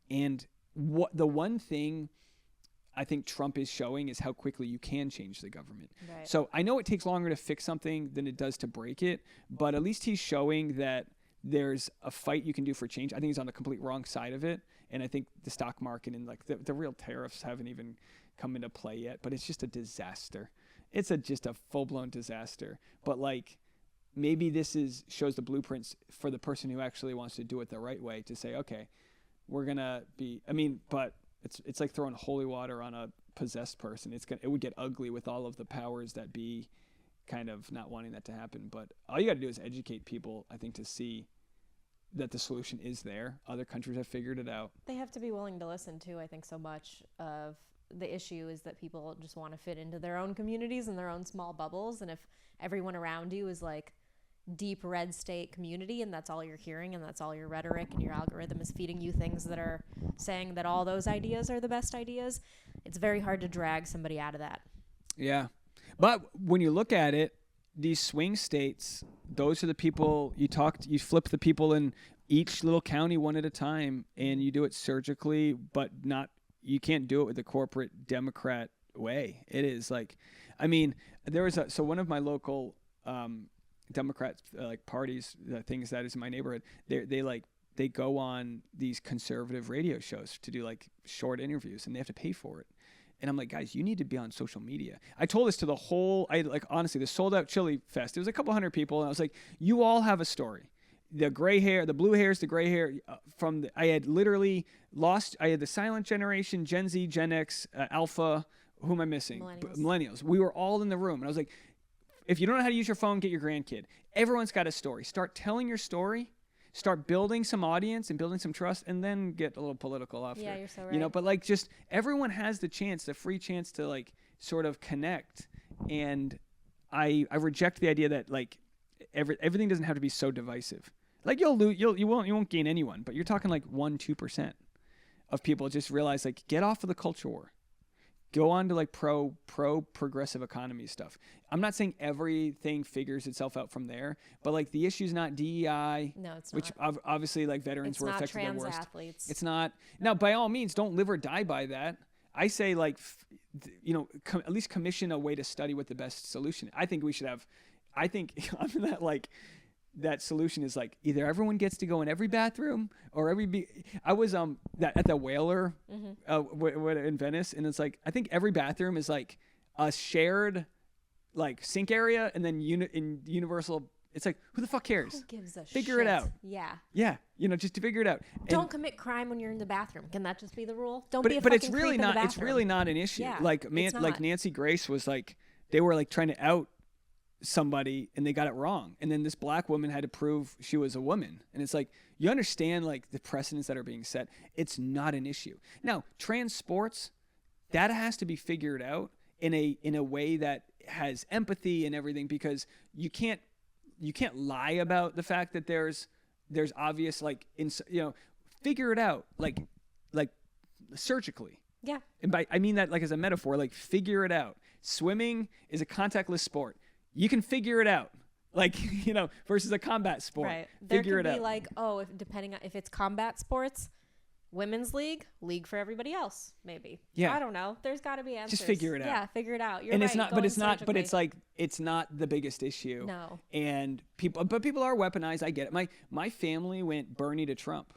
And the one thing I think Trump is showing is how quickly you can change the government. Right. So I know it takes longer to fix something than it does to break it, but at least he's showing that there's a fight you can do for change. I think he's on the complete wrong side of it. And I think the stock market and like the real tariffs haven't even come into play yet, but it's just a disaster. It's just a full-blown disaster. But like, maybe this shows the blueprints for the person who actually wants to do it the right way, to say, okay, we're going to be, I mean, but it's like throwing holy water on a possessed person. It would get ugly with all of the powers that be kind of not wanting that to happen. But all you got to do is educate people, I think, to see that the solution is there. Other countries have figured it out. They have to be willing to listen too. I think so much of the issue is that people just want to fit into their own communities and their own small bubbles. And if everyone around you is like deep red state community and that's all you're hearing and that's all your rhetoric and your algorithm is feeding you things that are saying that all those ideas are the best ideas, it's very hard to drag somebody out of that. Yeah. But when you look at it, these swing states, those are the people you flip the people in each little county one at a time, and you do it surgically, but you can't do it with the corporate Democrat way. It is like, I mean, so one of my local Democrat like parties, things that is in my neighborhood, they go on these conservative radio shows to do like short interviews, and they have to pay for it. And I'm like, guys, you need to be on social media. I told this to honestly, the Sold Out Chili Fest. It was a couple hundred people. And I was like, you all have a story. The gray hair, the blue hairs, the gray hair. I had the silent generation, Gen Z, Gen X, Alpha. Who am I missing? Millennials. We were all in the room. And I was like, if you don't know how to use your phone, get your grandkid. Everyone's got a story. Start telling your story. Start building some audience and building some trust, and then get a little political after. Yeah, you're so right. But like, just everyone has the free chance to like sort of connect. And I reject the idea that like everything doesn't have to be so divisive. Like you won't gain anyone, but you're talking like 1-2% of people just realize like get off of the culture war. Go on to like progressive economy stuff. I'm not saying everything figures itself out from there, but like the issue's not DEI. No, it's not. Which obviously like veterans were affected the worst. It's not trans athletes. It's not. Now, by all means, don't live or die by that. I say like, at least commission a way to study what the best solution. I think we should have. I think I'm that like. That solution is like either everyone gets to go in every bathroom or I was at the Whaler in Venice, and it's like I think every bathroom is like a shared like sink area, and then in universal it's like who the fuck cares? Who gives a figure shit? it out. Yeah, just to figure it out. Don't commit crime when you're in the bathroom. Can that just be the rule? Don't be a but fucking it's really creep in not the it's really not an issue. Yeah, like Nancy Grace was like they were like trying to out somebody and they got it wrong, and then this black woman had to prove she was a woman, and it's like you understand like the precedents that are being set. It's not an issue. Now trans sports, that has to be figured out in a way that has empathy and everything, because you can't lie about the fact that there's obvious like figure it out like surgically. Yeah. And I mean that like as a metaphor, like figure it out. Swimming is a contactless sport. You can figure it out, like, versus a combat sport. Right. Figure it out. There can be like, depending on if it's combat sports, women's league for everybody else, maybe. Yeah. I don't know. There's got to be answers. Just figure it out. Yeah, figure it out. You're and right. It's not, but it's like it's not the biggest issue. No. And people are weaponized. I get it. My family went Bernie to Trump,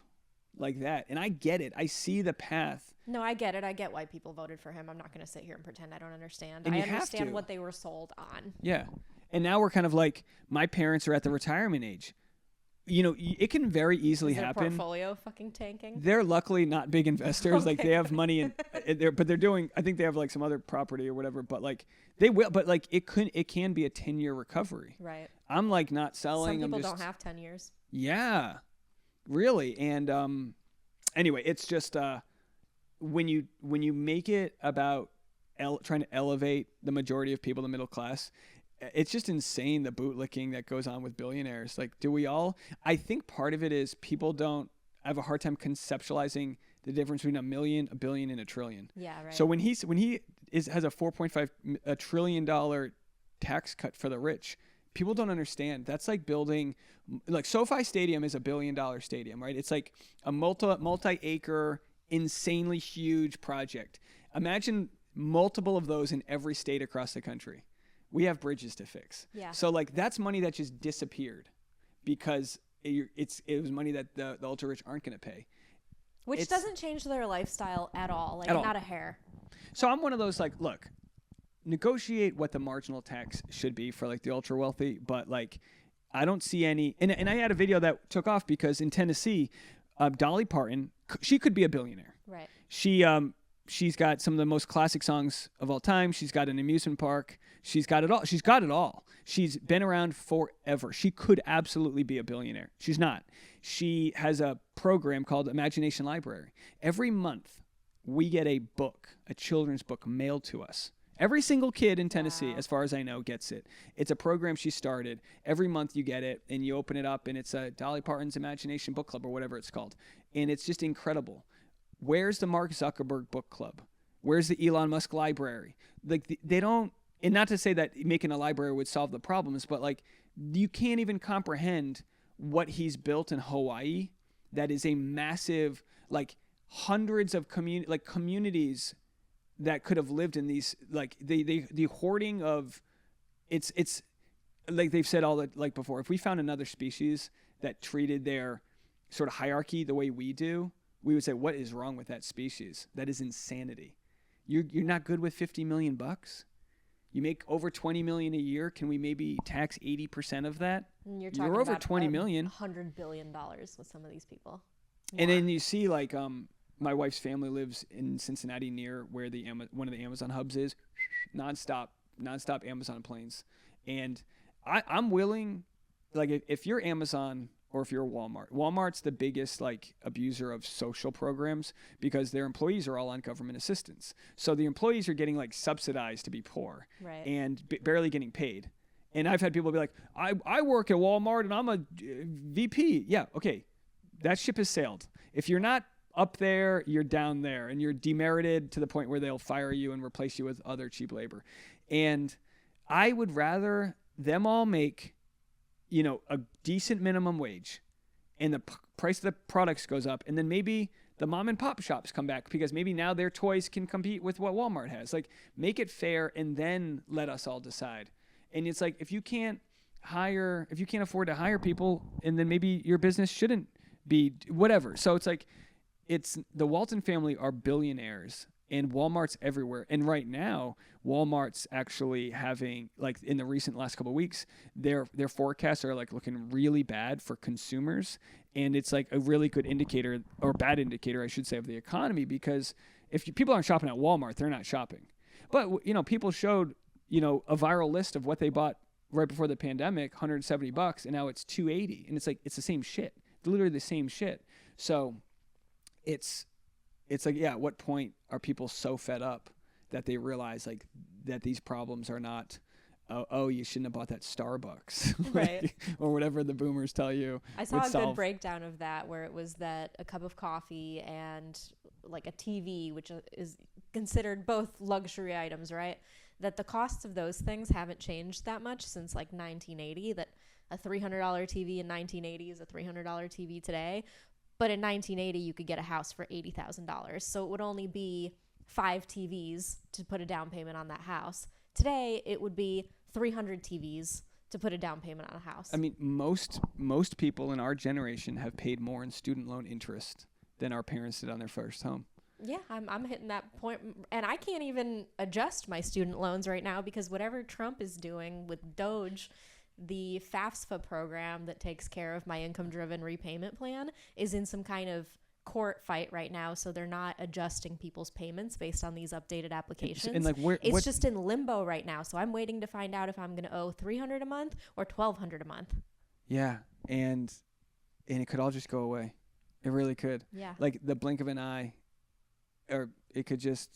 like that, and I get it. I see the path. No, I get it. I get why people voted for him. I'm not going to sit here and pretend I don't understand. And I you have understand to. what they were sold on. Yeah. And now we're kind of like, my parents are at the retirement age. It can very easily happen. Portfolio fucking tanking. They're luckily not big investors. Okay. Like they have money but they're doing, I think they have like some other property or whatever, but like they will, but like it can be a 10-year recovery. Right. I'm like not selling. Some people don't have 10 years. Yeah, really. And anyway, it's just when you make it about trying to elevate the majority of people, the middle class, it's just insane the bootlicking that goes on with billionaires. Like, do we all? I think part of it is people don't have a hard time conceptualizing the difference between $1 billion, and $1 trillion. Yeah, right. So when he has a $4.5 trillion tax cut for the rich, people don't understand. That's like building, like SoFi Stadium is $1 billion stadium, right? It's like a multi-acre, insanely huge project. Imagine multiple of those in every state across the country. We have bridges to fix. Yeah. So like that's money that just disappeared because it was money that the ultra rich aren't going to pay. Which doesn't change their lifestyle at all. Like not a hair. So I'm one of those like, look, negotiate what the marginal tax should be for like the ultra wealthy, but like I don't see any. And I had a video that took off because in Tennessee, Dolly Parton, she could be a billionaire. Right. She's got some of the most classic songs of all time. She's got an amusement park. She's got it all. She's got it all. She's been around forever. She could absolutely be a billionaire. She's not. She has a program called Imagination Library. Every month, we get a book, a children's book, mailed to us. Every single kid in Tennessee, as far as I know, gets it. It's a program she started. Every month you get it, and you open it up, and it's a Dolly Parton's Imagination Book Club or whatever it's called. And it's just incredible. Where's the Mark Zuckerberg Book Club? Where's the Elon Musk Library? Like, they don't, and not to say that making a library would solve the problems, but like, you can't even comprehend what he's built in Hawaii. That is a massive, like, hundreds of communities that could have lived in these, like, the hoarding of, it's like they've said all that, like before, if we found another species that treated their sort of hierarchy the way we do, we would say, what is wrong with that species? That is insanity. You're not good with $50 million bucks. You make over $20 million a year. Can we maybe tax 80% of that? And you're over $20 million. $100 billion with some of these people. And then you see, like, my wife's family lives in Cincinnati near where one of the Amazon hubs is. Nonstop Amazon planes. And I'm willing, like, if you're Amazon or if you're Walmart's the biggest, like, abuser of social programs because their employees are all on government assistance. So the employees are getting, like, subsidized to be poor, right, and barely getting paid. And I've had people be like, I work at Walmart and I'm a VP. Yeah, okay. That ship has sailed. If you're not up there, you're down there, and you're demerited to the point where they'll fire you and replace you with other cheap labor. And I would rather them all make, a decent minimum wage, and the price of the products goes up, and then maybe the mom and pop shops come back because maybe now their toys can compete with what Walmart has. Like, make it fair, and then let us all decide. And it's like, if you can't afford to hire people, and then maybe your business shouldn't be whatever. So it's like, it's the Walton family are billionaires, and Walmart's everywhere. And right now, Walmart's actually having, like, in the recent last couple of weeks, their forecasts are, like, looking really bad for consumers. And it's like a really good indicator, or bad indicator, I should say, of the economy, because if people aren't shopping at Walmart, they're not shopping. But, people showed, a viral list of what they bought right before the pandemic, $170, and now it's $280. And it's like, it's the same shit, literally the same shit. So it's like, yeah, at what point are people so fed up that they realize, like, that these problems are not, oh, you shouldn't have bought that Starbucks, right, or whatever the boomers tell you. I saw a good breakdown of that, where it was that a cup of coffee and, like, a TV, which is considered both luxury items, right? That the costs of those things haven't changed that much since, like, 1980. That a $300 TV in 1980 is a $300 TV today. But in 1980, you could get a house for $80,000. So it would only be 5 TVs to put a down payment on that house. Today, it would be 300 TVs to put a down payment on a house. I mean, most people in our generation have paid more in student loan interest than our parents did on their first home. Yeah, I'm hitting that point. And I can't even adjust my student loans right now because whatever Trump is doing with Doge, the FAFSA program that takes care of my income-driven repayment plan is in some kind of court fight right now, so they're not adjusting people's payments based on these updated applications. And, like, it's just in limbo right now, so I'm waiting to find out if I'm going to owe $300 a month or $1,200 a month. Yeah, and it could all just go away. It really could. Yeah. Like the blink of an eye, or it could just,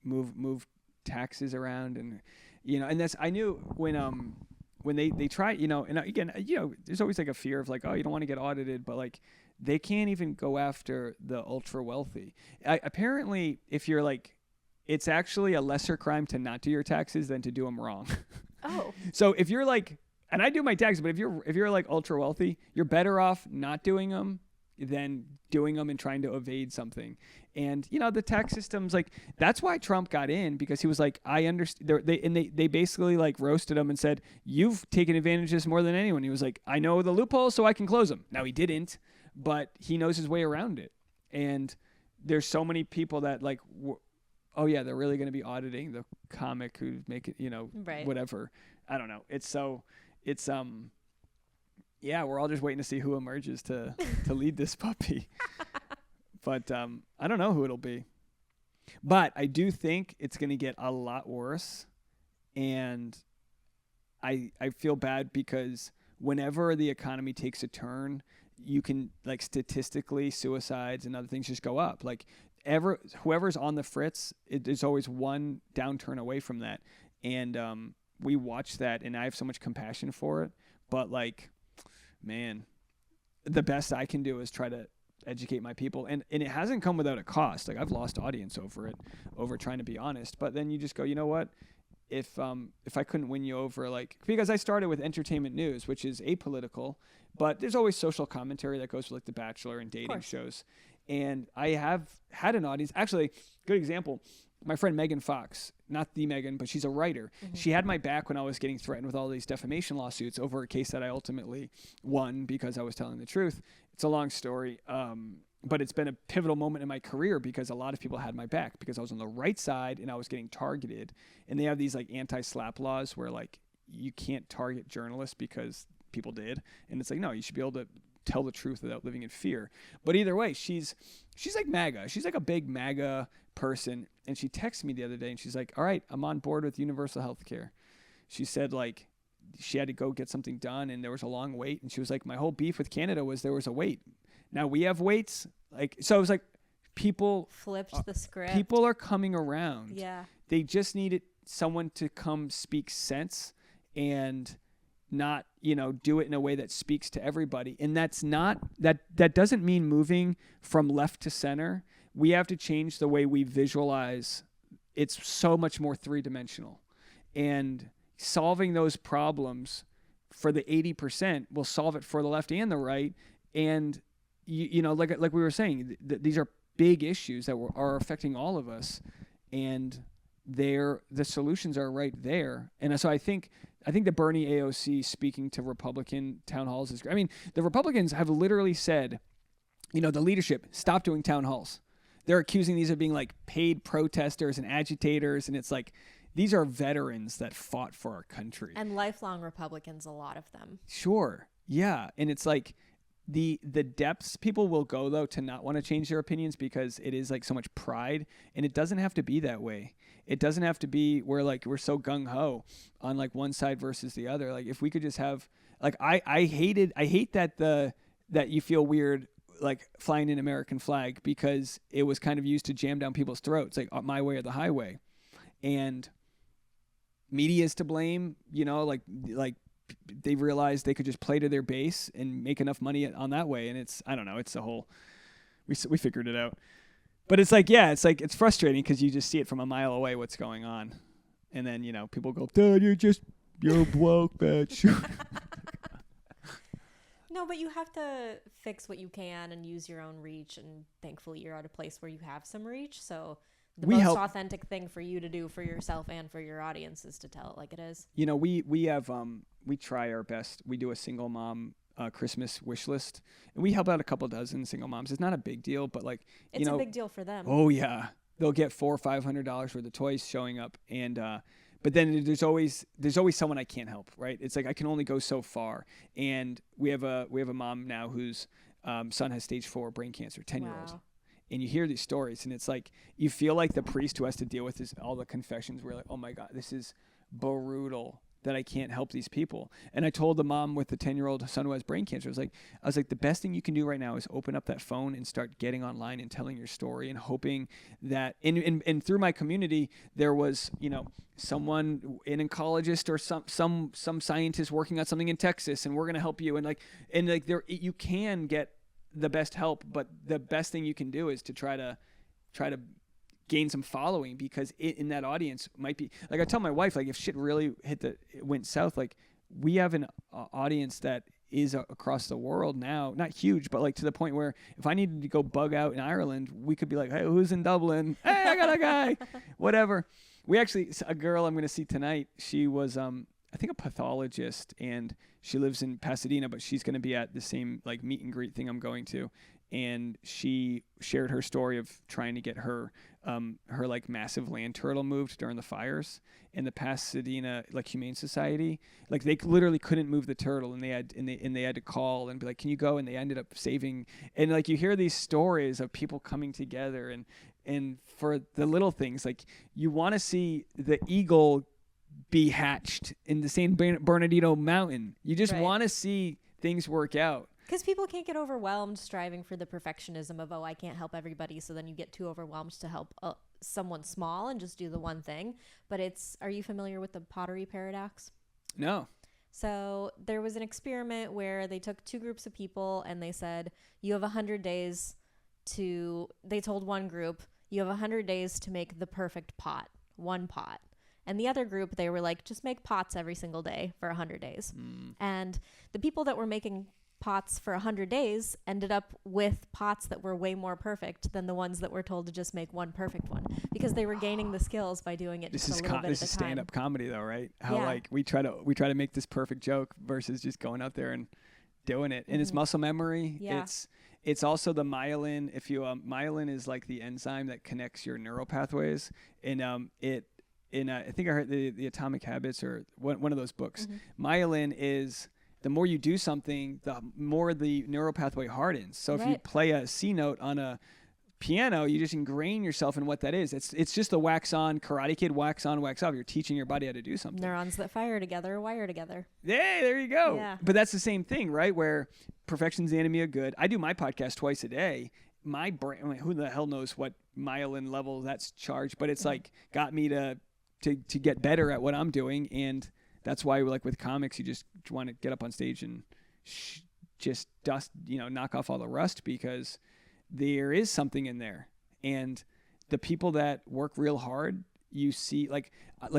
move taxes around, and and that's, I knew when they try, and again, there's always, like, a fear of, like, oh, you don't want to get audited, but, like, they can't even go after the ultra wealthy. Apparently, if you're, like, it's actually a lesser crime to not do your taxes than to do them wrong. Oh. So if you're, like, and I do my taxes, but if you're like ultra wealthy, you're better off not doing them than doing them and trying to evade something. And, the tax system's like, that's why Trump got in, because he was like, I understand. They basically, like, roasted him and said, you've taken advantage of this more than anyone. He was like, I know the loopholes, so I can close them. Now, he didn't, but he knows his way around it. And there's so many people that, like, oh yeah, they're really going to be auditing the comic who make it, right, whatever. I don't know. Yeah, we're all just waiting to see who emerges to lead this puppy. But I don't know who it'll be. But I do think it's going to get a lot worse. And I feel bad because whenever the economy takes a turn, you can, like, statistically, suicides and other things just go up. Like, whoever's on the fritz, there's always one downturn away from that. And we watch that, and I have so much compassion for it. But, like, man, the best I can do is try to educate my people. And it hasn't come without a cost. Like, I've lost audience over trying to be honest. But then you just go, you know what? If I couldn't win you over, like, because I started with entertainment news, which is apolitical, but there's always social commentary that goes with, like, The Bachelor and dating shows. And I have had an audience. Actually, good example, my friend Megan Fox, not the Megan, but she's a writer. Mm-hmm. She had my back when I was getting threatened with all these defamation lawsuits over a case that I ultimately won because I was telling the truth. It's a long story. But it's been a pivotal moment in my career because a lot of people had my back because I was on the right side and I was getting targeted. And they have these, like, anti-slap laws where, like, you can't target journalists because people did. And it's like, no, you should be able to tell the truth without living in fear. But either way, she's like MAGA. She's like a big MAGA person. And she texted me the other day and she's like, all right, I'm on board with universal health care. She said, like, she had to go get something done and there was a long wait. And she was like, my whole beef with Canada was there was a wait. Now we have waits. Like, so it was like people flipped the script. People are coming around. Yeah. They just needed someone to come speak sense and not, do it in a way that speaks to everybody. And that's not, that doesn't mean moving from left to center. We have to change the way we visualize. It's so much more three-dimensional. And solving those problems for the 80% will solve it for the left and the right. And like we were saying, these are big issues that are affecting all of us, and the solutions are right there. And so I think the Bernie AOC speaking to Republican town halls is great. I mean, the Republicans have literally said, the leadership, stop doing town halls. They're accusing these of being, like, paid protesters and agitators, and it's like, these are veterans that fought for our country. And lifelong Republicans, a lot of them. Sure. Yeah. And it's like, the depths people will go, though, to not want to change their opinions because it is, like, so much pride, and it doesn't have to be that way. It doesn't have to be where, like, we're so gung-ho on, like, one side versus the other. Like, if we could just have, like, I hate that you feel weird, like, flying an American flag because it was kind of used to jam down people's throats, like, my way or the highway. And media is to blame, like they realized they could just play to their base and make enough money on that way. And I don't know, it's the whole, we figured it out. But it's like, yeah, it's frustrating because you just see it from a mile away what's going on. And then, people go, Dad, you're woke, bitch. No, but you have to fix what you can and use your own reach. And thankfully you're at a place where you have some reach. So the most authentic thing for you to do for yourself and for your audience is to tell it like it is. We try our best. We do a single mom Christmas wish list, and we help out a couple dozen single moms. It's not a big deal, but, like, it's a big deal for them. Oh yeah, they'll get $400 or $500 worth of toys showing up, and but then there's always someone I can't help, right? It's like I can only go so far, and we have a mom now whose son has stage 4 brain cancer, 10-year-old. Wow. And you hear these stories, and it's like you feel like the priest who has to deal with all the confessions. We're like, oh my God, this is brutal that I can't help these people. And I told the mom with the 10-year-old son who has brain cancer, I was like, the best thing you can do right now is open up that phone and start getting online and telling your story and hoping that, and through my community, there was, someone, an oncologist or some scientist working on something in Texas, and we're going to help you. And there, you can get the best help, but the best thing you can do is to try to gain some following, because in that audience might be, like, I tell my wife, like, if shit really went south, like, we have an audience that is across the world now, not huge, but, like, to the point where if I needed to go bug out in Ireland, we could be like, hey, who's in Dublin? Hey, I got a guy, whatever. We actually, a girl I'm going to see tonight, she was, I think, a pathologist, and she lives in Pasadena, but she's going to be at the same, like, meet and greet thing I'm going to. And she shared her story of trying to get her like massive land turtle moved during the fires, and the Pasadena, like, Humane Society, like, they literally couldn't move the turtle, and they had to call and be like, can you go? And they ended up saving. And, like, you hear these stories of people coming together, and for the little things, like, you want to see the eagle be hatched in the San Bernardino mountain. You just Right. want to see things work out. Because people can't get overwhelmed striving for the perfectionism of, oh, I can't help everybody. So then you get too overwhelmed to help someone small and just do the one thing. But are you familiar with the pottery paradox? No. So there was an experiment where they took two groups of people and they said, you have 100 days they told one group, you have 100 days to make the perfect pot, one pot. And the other group, they were like, just make pots every single day for 100 days. And the people that were making pots for 100 days ended up with pots that were way more perfect than the ones that were told to just make one perfect one, because they were gaining the skills by doing it just a little bit This at is a time. stand-up comedy though, right? How Yeah. like we try to make this perfect joke versus just going out there and doing it. And it's muscle memory. Yeah. It's also the myelin. If you myelin is like the enzyme that connects your neural pathways, and I think I heard the Atomic Habits or one of those books. Myelin is, the more you do something, the more the neural pathway hardens. So if you Right. play a C note on a piano, you just ingrain yourself in what that is. It's just the wax on, Karate Kid, wax on, wax off. You're teaching your body how to do something. Neurons that fire together wire together. Hey, there you go. Yeah. But that's the same thing, right? Where perfection's the enemy of good. I do my podcast twice a day. My brain, I mean, who the hell knows what myelin level that's charged, but it's like got me to get better at what I'm doing. And that's why, like with comics, you just want to get up on stage and just dust, knock off all the rust, because there is something in there. And the people that work real hard, you see, like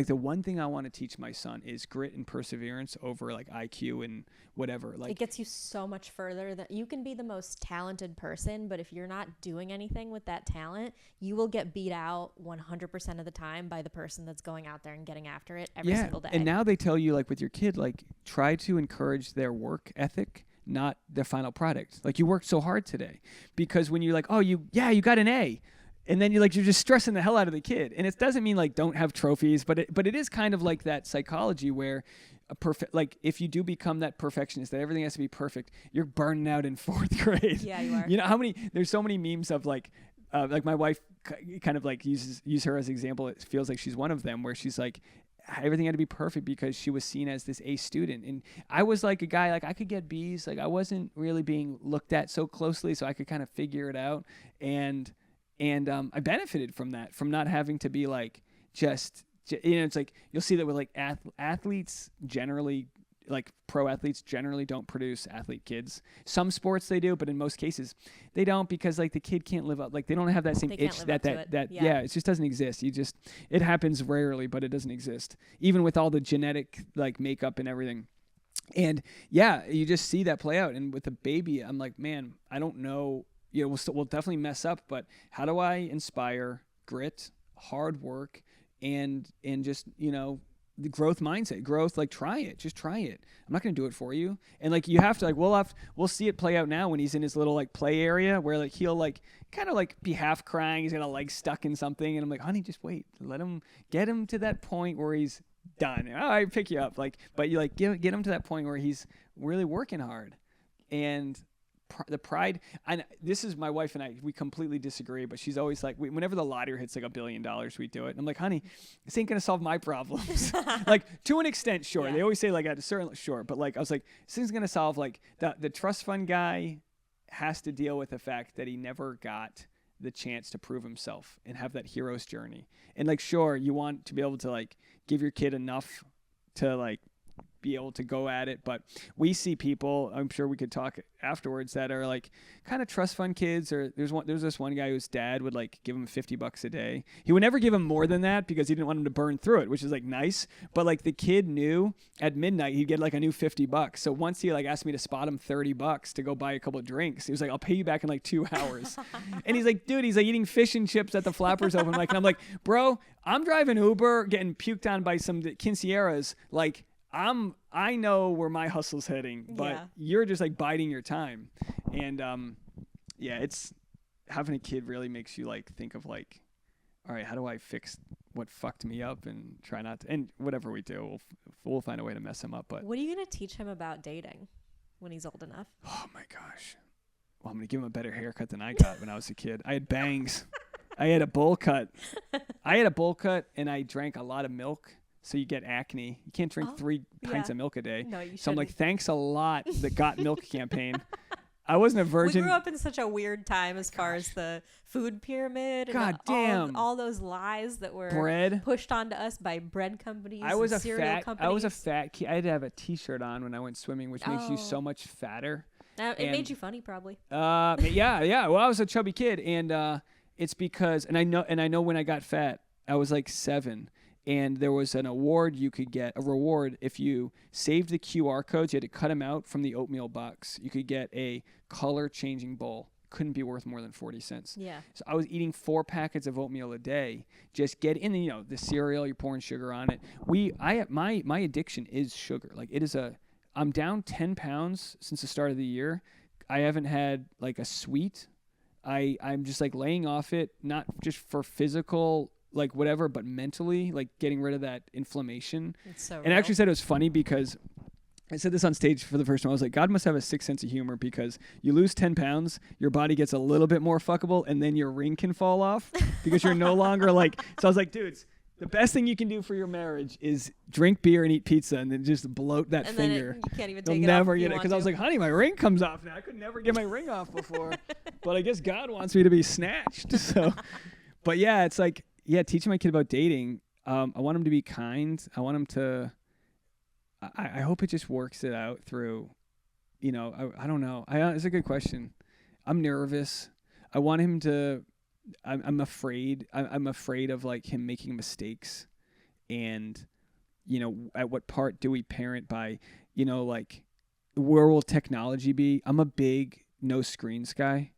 the one thing I want to teach my son is grit and perseverance over like IQ and whatever. Like It gets you so much further. That you can be the most talented person, but if you're not doing anything with that talent, you will get beat out 100% of the time by the person that's going out there and getting after it every single day. And now they tell you, like with your kid, like try to encourage their work ethic, not their final product. Like, you worked so hard today, because when you're like, oh, you got an A. And then you're just stressing the hell out of the kid. And it doesn't mean like don't have trophies, but it is kind of like that psychology where like if you do become that perfectionist, that everything has to be perfect, you're burning out in 4th grade. Yeah, you are. You know there's so many memes of like my wife kind of like use her as an example. It feels like she's one of them, where she's like, everything had to be perfect because she was seen as this A student. And I was like a guy, like I could get B's. Like I wasn't really being looked at so closely, so I could kind of figure it out. And I benefited from that, from not having to be like it's like you'll see that with like athletes generally, like pro athletes generally don't produce athlete kids. Some sports they do, but in most cases they don't, because like the kid can't live up, like they don't have that same itch it just doesn't exist. It happens rarely, but it doesn't exist, even with all the genetic like makeup and everything. And you just see that play out. And with a baby, I'm like, man, I don't know. We'll definitely mess up, but how do I inspire grit, hard work, and just, the growth mindset, like just try it. I'm not going to do it for you. And like, you have to like, we'll see it play out now when he's in his little like play area where like, he'll like kind of like be half crying. He's got a leg stuck in something. And I'm like, honey, just wait, get him to that point where he's done. All right, pick you up. Like, but you like get him to that point where he's really working hard. And the pride, and this is my wife and I, we completely disagree, but she's always like, whenever the lottery hits like $1 billion, we do it. And I'm like, honey, this ain't gonna solve my problems. Like, to an extent, sure. They always say like at a certain, sure, but like I was like, this thing's gonna solve, like the trust fund guy has to deal with the fact that he never got the chance to prove himself and have that hero's journey. And like, sure, you want to be able to like give your kid enough to like be able to go at it, but we see people, I'm sure we could talk afterwards, that are like kind of trust fund kids. Or there's this one guy whose dad would like give him $50 a day. He would never give him more than that because he didn't want him to burn through it, which is like nice. But like the kid knew at midnight he'd get like a new $50. So once he like asked me to spot him $30 to go buy a couple of drinks, he was like, I'll pay you back in like 2 hours. And he's like, dude, he's like eating fish and chips at the Flappers open mic. And I'm like, bro, I'm driving Uber, getting puked on by some quinceañeras. Like, I know where my hustle's heading, but you're just like biding your time. And it's having a kid really makes you like think of like, all right, how do I fix what fucked me up, and try not to, and whatever we do, we'll find a way to mess him up. But what are you going to teach him about dating when he's old enough? Oh my gosh. Well, I'm going to give him a better haircut than I got when I was a kid. I had bangs. I had a bowl cut. And I drank a lot of milk. so you get acne. You can't drink 3 pints of milk a day. No, you so I'm like, shouldn't. thanks a lot, the Got Milk campaign. I wasn't a virgin. We grew up in such a weird time as far as the food pyramid and God damn. all those lies that were bread pushed onto us by bread companies I was and a cereal fat companies. I was a fat kid. I had to have a t-shirt on when I went swimming, which makes you so much fatter. It made you funny, probably. Yeah. Well, I was a chubby kid, and it's because, and I know when I got fat, I was like 7, and there was an award you could get, a reward if you saved the QR codes. You had to cut them out from the oatmeal box. You could get a color-changing bowl. Couldn't be worth more than 40 cents. Yeah. So I was eating 4 packets of oatmeal a day. Just get in, the cereal. You're pouring sugar on it. My addiction is sugar. Like I'm down 10 pounds since the start of the year. I haven't had like a sweet. I'm just like laying off it, not just for physical, like whatever, but mentally, like getting rid of that inflammation. It's so And I actually said it was funny because I said this on stage for the first time. I was like, God must have a sick sense of humor, because you lose 10 pounds, your body gets a little bit more fuckable, and then your ring can fall off because you're no longer like. So I was like, dudes, the best thing you can do for your marriage is drink beer and eat pizza, and then just bloat that and finger. Then you can't even You'll take it never off get it, because I was like, honey, my ring comes off now. I could never get my ring off before, but I guess God wants me to be snatched. So, but yeah, it's like, teaching my kid about dating. I want him to be kind. I want him to. I hope it just works it out through. I don't know. It's a good question. I'm nervous. I want him to. I'm afraid. I'm afraid of like him making mistakes, and at what part do we parent by, like, where will technology be? I'm a big no screens guy.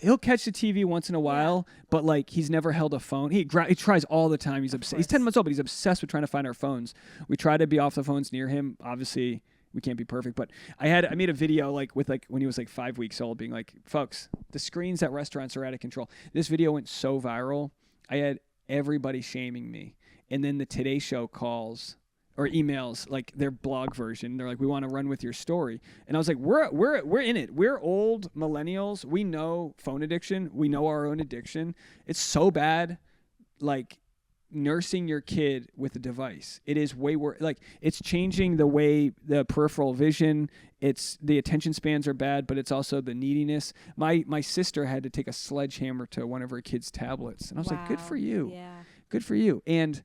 He'll catch the TV once in a while, but like he's never held a phone. He tries all the time. He's obsessed. He's 10 months old, but he's obsessed with trying to find our phones. We try to be off the phones near him. Obviously, we can't be perfect, but I made a video with when he was like 5 weeks old, being like, folks, the screens at restaurants are out of control. This video went so viral. I had everybody shaming me, and then the Today Show calls or emails, like their blog version. They're like, we want to run with your story. And I was like, we're in it. We're old millennials. We know phone addiction. We know our own addiction. It's so bad, like nursing your kid with a device. It is way worse. Like, it's changing the way the peripheral vision, it's the attention spans are bad, but it's also the neediness. My sister had to take a sledgehammer to one of her kids' tablets. And I was like, good for you. Yeah. Good for you. And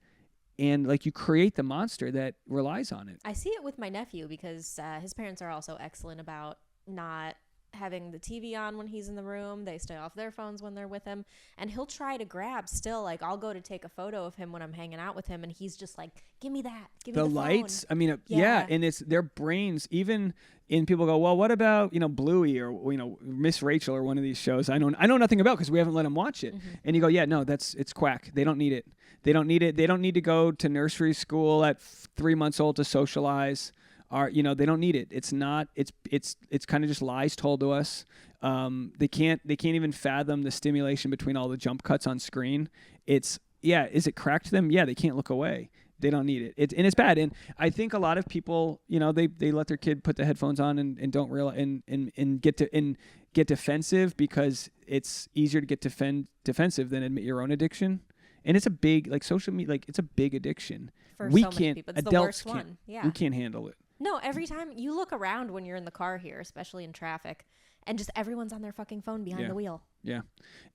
like, you create the monster that relies on it. I see it with my nephew because his parents are also excellent about not having the TV on when he's in the room. They stay off their phones when they're with him, and he'll try to grab still. Like, I'll go to take a photo of him when I'm hanging out with him, and he's just like, give me that. Give me the lights. phone. I mean, yeah. And it's their brains. Even in people go, well, what about, Bluey or, Miss Rachel or one of these shows I know nothing about because we haven't let them watch it. Mm-hmm. And you go, yeah, no, it's quack. They don't need it. They don't need it. They don't need to go to nursery school at 3 months old to socialize. They don't need it. It's not. It's kind of just lies told to us. They can't even fathom the stimulation between all the jump cuts on screen. Is it cracked to them? Yeah, they can't look away. They don't need it. And it's bad. And I think a lot of people, they let their kid put the headphones on and don't realize and get defensive because it's easier to get defensive than admit your own addiction. And it's a big, like, social media, like, it's a big addiction. For so many people. It's the worst one. Yeah. We can't handle it. No, every time you look around when you're in the car here, especially in traffic, and just everyone's on their fucking phone behind the wheel. Yeah.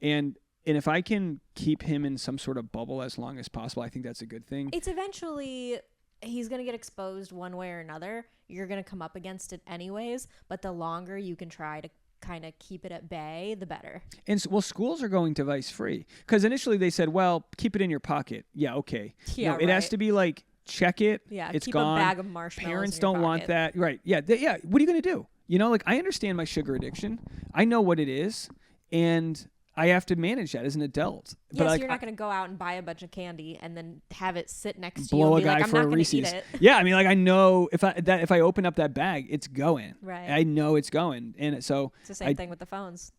And if I can keep him in some sort of bubble as long as possible, I think that's a good thing. It's eventually, he's going to get exposed one way or another. You're going to come up against it anyways, but the longer you can try to kind of keep it at bay, the better. And schools are going device free, because initially they said, well, keep it in your pocket. Yeah, okay. Yeah, it has to be like, check it. Yeah, it's keep gone. A bag of marshmallows. Parents in your don't want pocket. that. Right. Yeah. What are you going to do? Like, I understand my sugar addiction. I know what it is, and I have to manage that as an adult. Yes, but like, you're not going to go out and buy a bunch of candy and then have it sit next to blow you and a be guy like, I'm for not a going to eat Reese's. it. Yeah, I mean, like, I know if I open up that bag, it's going. Right. I know it's going, and so it's the same thing with the phones.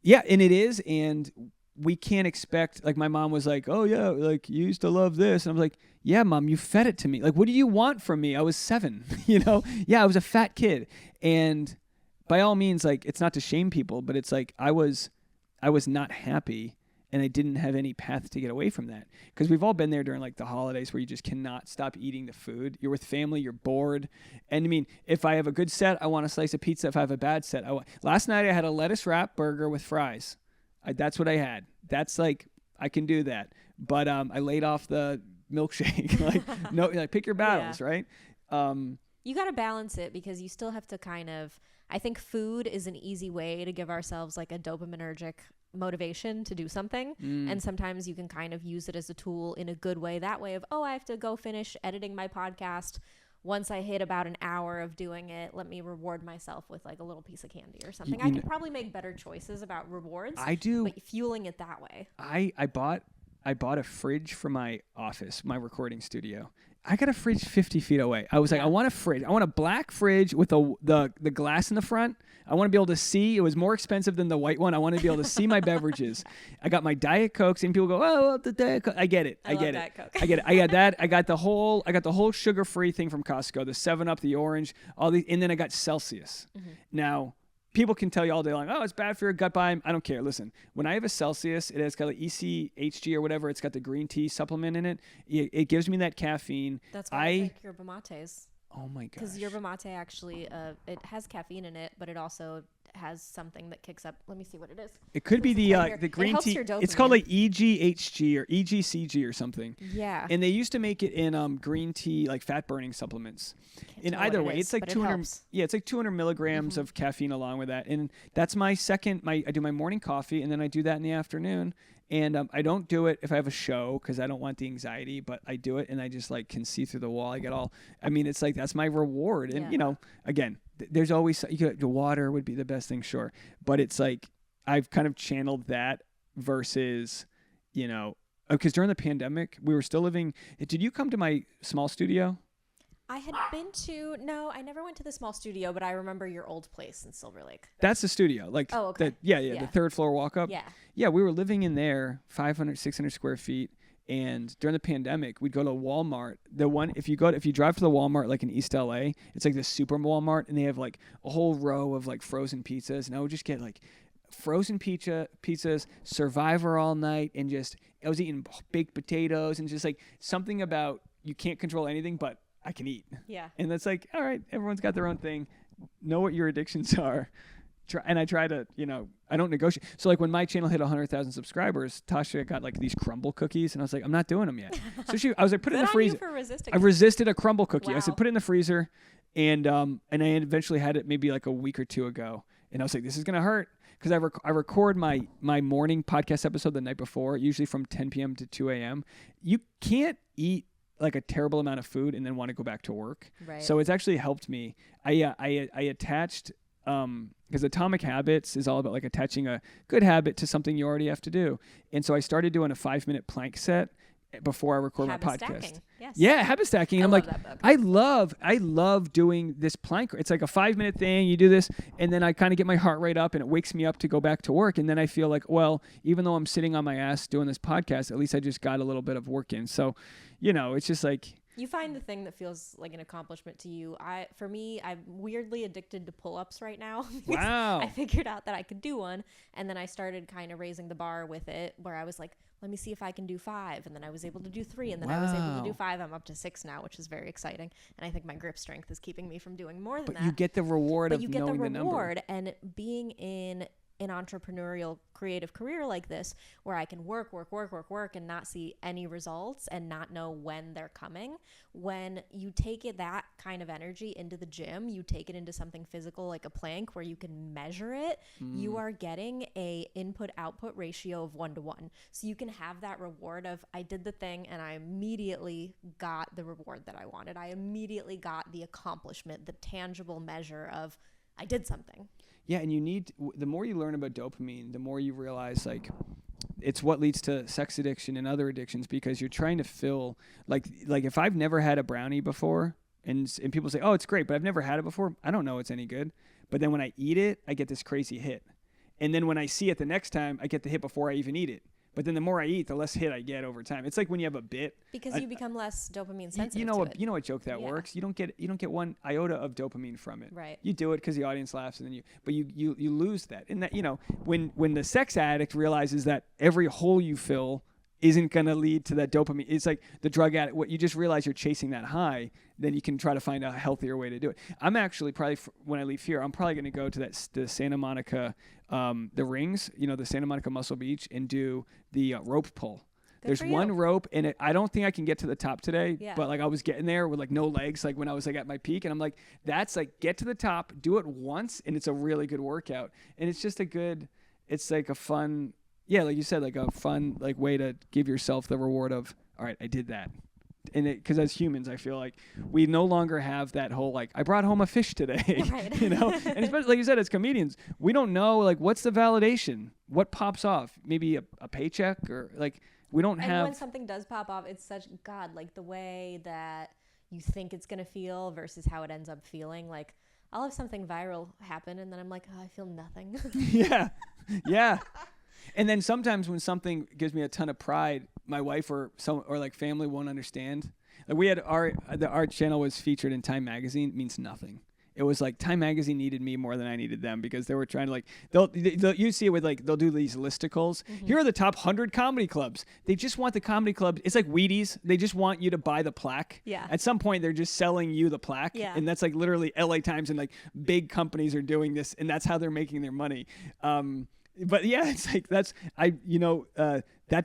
Yeah, and it is, and we can't expect, like, my mom was like, oh yeah, like, you used to love this, and I was like, yeah, Mom, you fed it to me. Like, what do you want from me? I was 7, Yeah, I was a fat kid, and by all means, like, it's not to shame people, but it's like I was not happy, and I didn't have any path to get away from that. Because we've all been there during like the holidays where you just cannot stop eating the food. You're with family, you're bored. And I mean, if I have a good set, I want a slice of pizza. If I have a bad set, last night I had a lettuce wrap burger with fries. That's what I had. That's like, I can do that. But I laid off the milkshake. Like, no, like pick your battles, right? You got to balance it because you still have to kind of, I think food is an easy way to give ourselves like a dopaminergic motivation to do something. And sometimes you can kind of use it as a tool in a good way. That way of, oh, I have to go finish editing my podcast. Once I hit about an hour of doing it, let me reward myself with like a little piece of candy or something. I could probably make better choices about rewards. I do. But fueling it that way. I bought a fridge for my office, my recording studio. I got a fridge 50 feet away. I was like, I want a fridge. I want a black fridge with the glass in the front. I want to be able to see. It was more expensive than the white one. I want to be able to see my beverages. I got my Diet Cokes, and people go, "Oh, well, the Diet Coke." I get it. I get it. I get it. I got that. I got the whole sugar-free thing from Costco, the 7-Up, the orange, all these, and then I got Celsius. Now, people can tell you all day long, oh, it's bad for your gut biome. I don't care. Listen, when I have a Celsius, it has got like ECHG or whatever. It's got the green tea supplement in it. It gives me that caffeine. That's why I like yerba mates. Oh my gosh. Because yerba mate actually, it has caffeine in it, but it also has something that kicks up. Let me see what it is. It could be the green tea. It's called like EGHG or EGCG or something. Yeah. And they used to make it in green tea, like fat burning supplements. In either way, it's like 200. It's like 200 milligrams of caffeine along with that. And that's my second. I do my morning coffee, and then I do that in the afternoon. And I don't do it if I have a show because I don't want the anxiety, but I do it and I just like can see through the wall. It's like that's my reward. And, again, there's always the water would be the best thing, sure. But it's like I've kind of channeled that versus, because during the pandemic, we were still living. Did you come to my small studio? I had been to, no, I never went to the small studio, but I remember your old place in Silver Lake. That's the studio. Like, oh, okay. The third floor walk up. Yeah. Yeah, we were living in there, 500, 600 square feet. And during the pandemic, we'd go to Walmart. If you drive to the Walmart, like in East LA, it's like the super Walmart, and they have like a whole row of like frozen pizzas. And I would just get like frozen pizzas, Survivor all night, and I was eating baked potatoes and just like something about you can't control anything, but I can eat. Yeah. And that's like, all right, everyone's got their own thing. Know what your addictions are. And I try to, I don't negotiate. So like when my channel hit 100,000 subscribers, Tasha got like these crumble cookies, and I was like, I'm not doing them yet. So I was like, put it in the freezer. For resisting I resisted a crumble cookie. Wow. I said, put it in the freezer. And I eventually had it maybe like a week or two ago. And I was like, this is going to hurt. Because I record my morning podcast episode the night before, usually from 10 p.m. to 2 a.m. You can't eat like a terrible amount of food and then want to go back to work. Right. So it's actually helped me. I attached, because Atomic Habits is all about like attaching a good habit to something you already have to do. And so I started doing a 5-minute plank set before I record my podcast. Stacking. Yes. Yeah, habit stacking. And I'm like, I love doing this plank. It's like a 5-minute thing. You do this, and then I kind of get my heart rate up, and it wakes me up to go back to work. And then I feel like, well, even though I'm sitting on my ass doing this podcast, at least I just got a little bit of work in. So, it's just like, you find the thing that feels like an accomplishment to you. For me, I'm weirdly addicted to pull-ups right now. Wow. I figured out that I could do one, and then I started kind of raising the bar with it, where I was like, let me see if I can do 5, and then I was able to do 3, and then I was able to do 5. I'm up to 6 now, which is very exciting, and I think my grip strength is keeping me from doing more than that. But you get the reward of knowing the number. But you get the reward, and being in an entrepreneurial creative career like this, where I can work and not see any results and not know when they're coming. When you take that kind of energy into the gym, you take it into something physical like a plank where you can measure it, you are getting a input-output ratio of 1-to-1. So you can have that reward of, I did the thing and I immediately got the reward that I wanted. I immediately got the accomplishment, the tangible measure of, I did something. Yeah, and the more you learn about dopamine, the more you realize like it's what leads to sex addiction and other addictions, because you're trying to fill like if I've never had a brownie before and people say, "Oh, it's great," but I've never had it before, I don't know it's any good. But then when I eat it, I get this crazy hit. And then when I see it the next time, I get the hit before I even eat it. But then the more I eat, the less hit I get over time. It's like when you have a bit. Because you become less dopamine sensitive. You know to what? it. You know what joke that works. You don't get one iota of dopamine from it. Right. You do it because the audience laughs, and then you lose that. And that, when the sex addict realizes that every hole you fill isn't going to lead to that dopamine. It's like the drug addict. What you just realize you're chasing that high, then you can try to find a healthier way to do it. I'm actually probably when I leave here, I'm probably going to go to the Santa Monica, the rings, the Santa Monica Muscle Beach, and do the rope pull. There's one rope, and I don't think I can get to the top today, but like I was getting there with like no legs, like when I was like at my peak, and I'm like, that's like get to the top, do it once, and it's a really good workout, and it's just it's like a fun. Yeah, like you said, like a fun way to give yourself the reward of, all right, I did that. And because as humans, I feel like we no longer have that whole like, I brought home a fish today, right. And especially like you said, as comedians, we don't know like what's the validation, what pops off, maybe a paycheck or like we don't have. And when something does pop off, it's such like the way that you think it's gonna feel versus how it ends up feeling. Like I'll have something viral happen, and then I'm like, oh, I feel nothing. Yeah. And then sometimes when something gives me a ton of pride, my wife or like family won't understand. Like we had our channel was featured in Time Magazine. It means nothing. It was like Time Magazine needed me more than I needed them because they were trying to like you see it with like they'll do these listicles. Mm-hmm. Here are the top 100 comedy clubs. They just want the comedy clubs. It's like Wheaties. They just want you to buy the plaque. Yeah. At some point they're just selling you the plaque. Yeah. And that's like literally LA Times and like big companies are doing this, and that's how they're making their money. But yeah, it's like that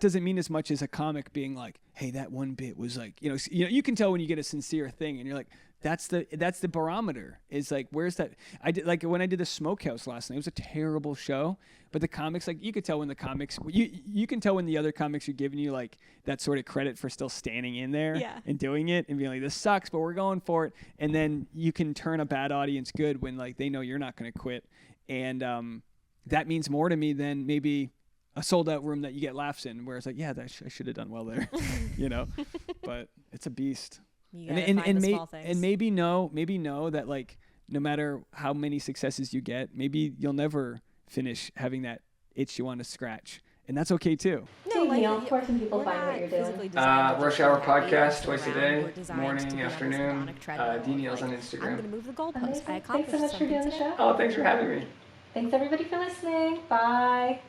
doesn't mean as much as a comic being like, hey, that one bit was like, you can tell when you get a sincere thing, and you're like, that's the barometer. Is like, where's that? I did like when I did the Smokehouse last night. It was a terrible show, but the comics, like you could tell when the comics, you can tell when the other comics are giving you like that sort of credit for still standing in there and doing it and being like, this sucks, but we're going for it. And then you can turn a bad audience good when like they know you're not going to quit. And that means more to me than maybe a sold out room that you get laughs in, where it's like, yeah, I should have done well there, but it's a beast. And maybe know that like, no matter how many successes you get, maybe you'll never finish having that itch you want to scratch. And that's okay too. No, like, Neal, where can people find what you're doing? Rush Hour Podcast twice a day, morning, afternoon. D-Neal's on Instagram. I'm going to move the goalpost. Thanks so much for doing the show. Oh, thanks for having me. Thanks everybody for listening. Bye.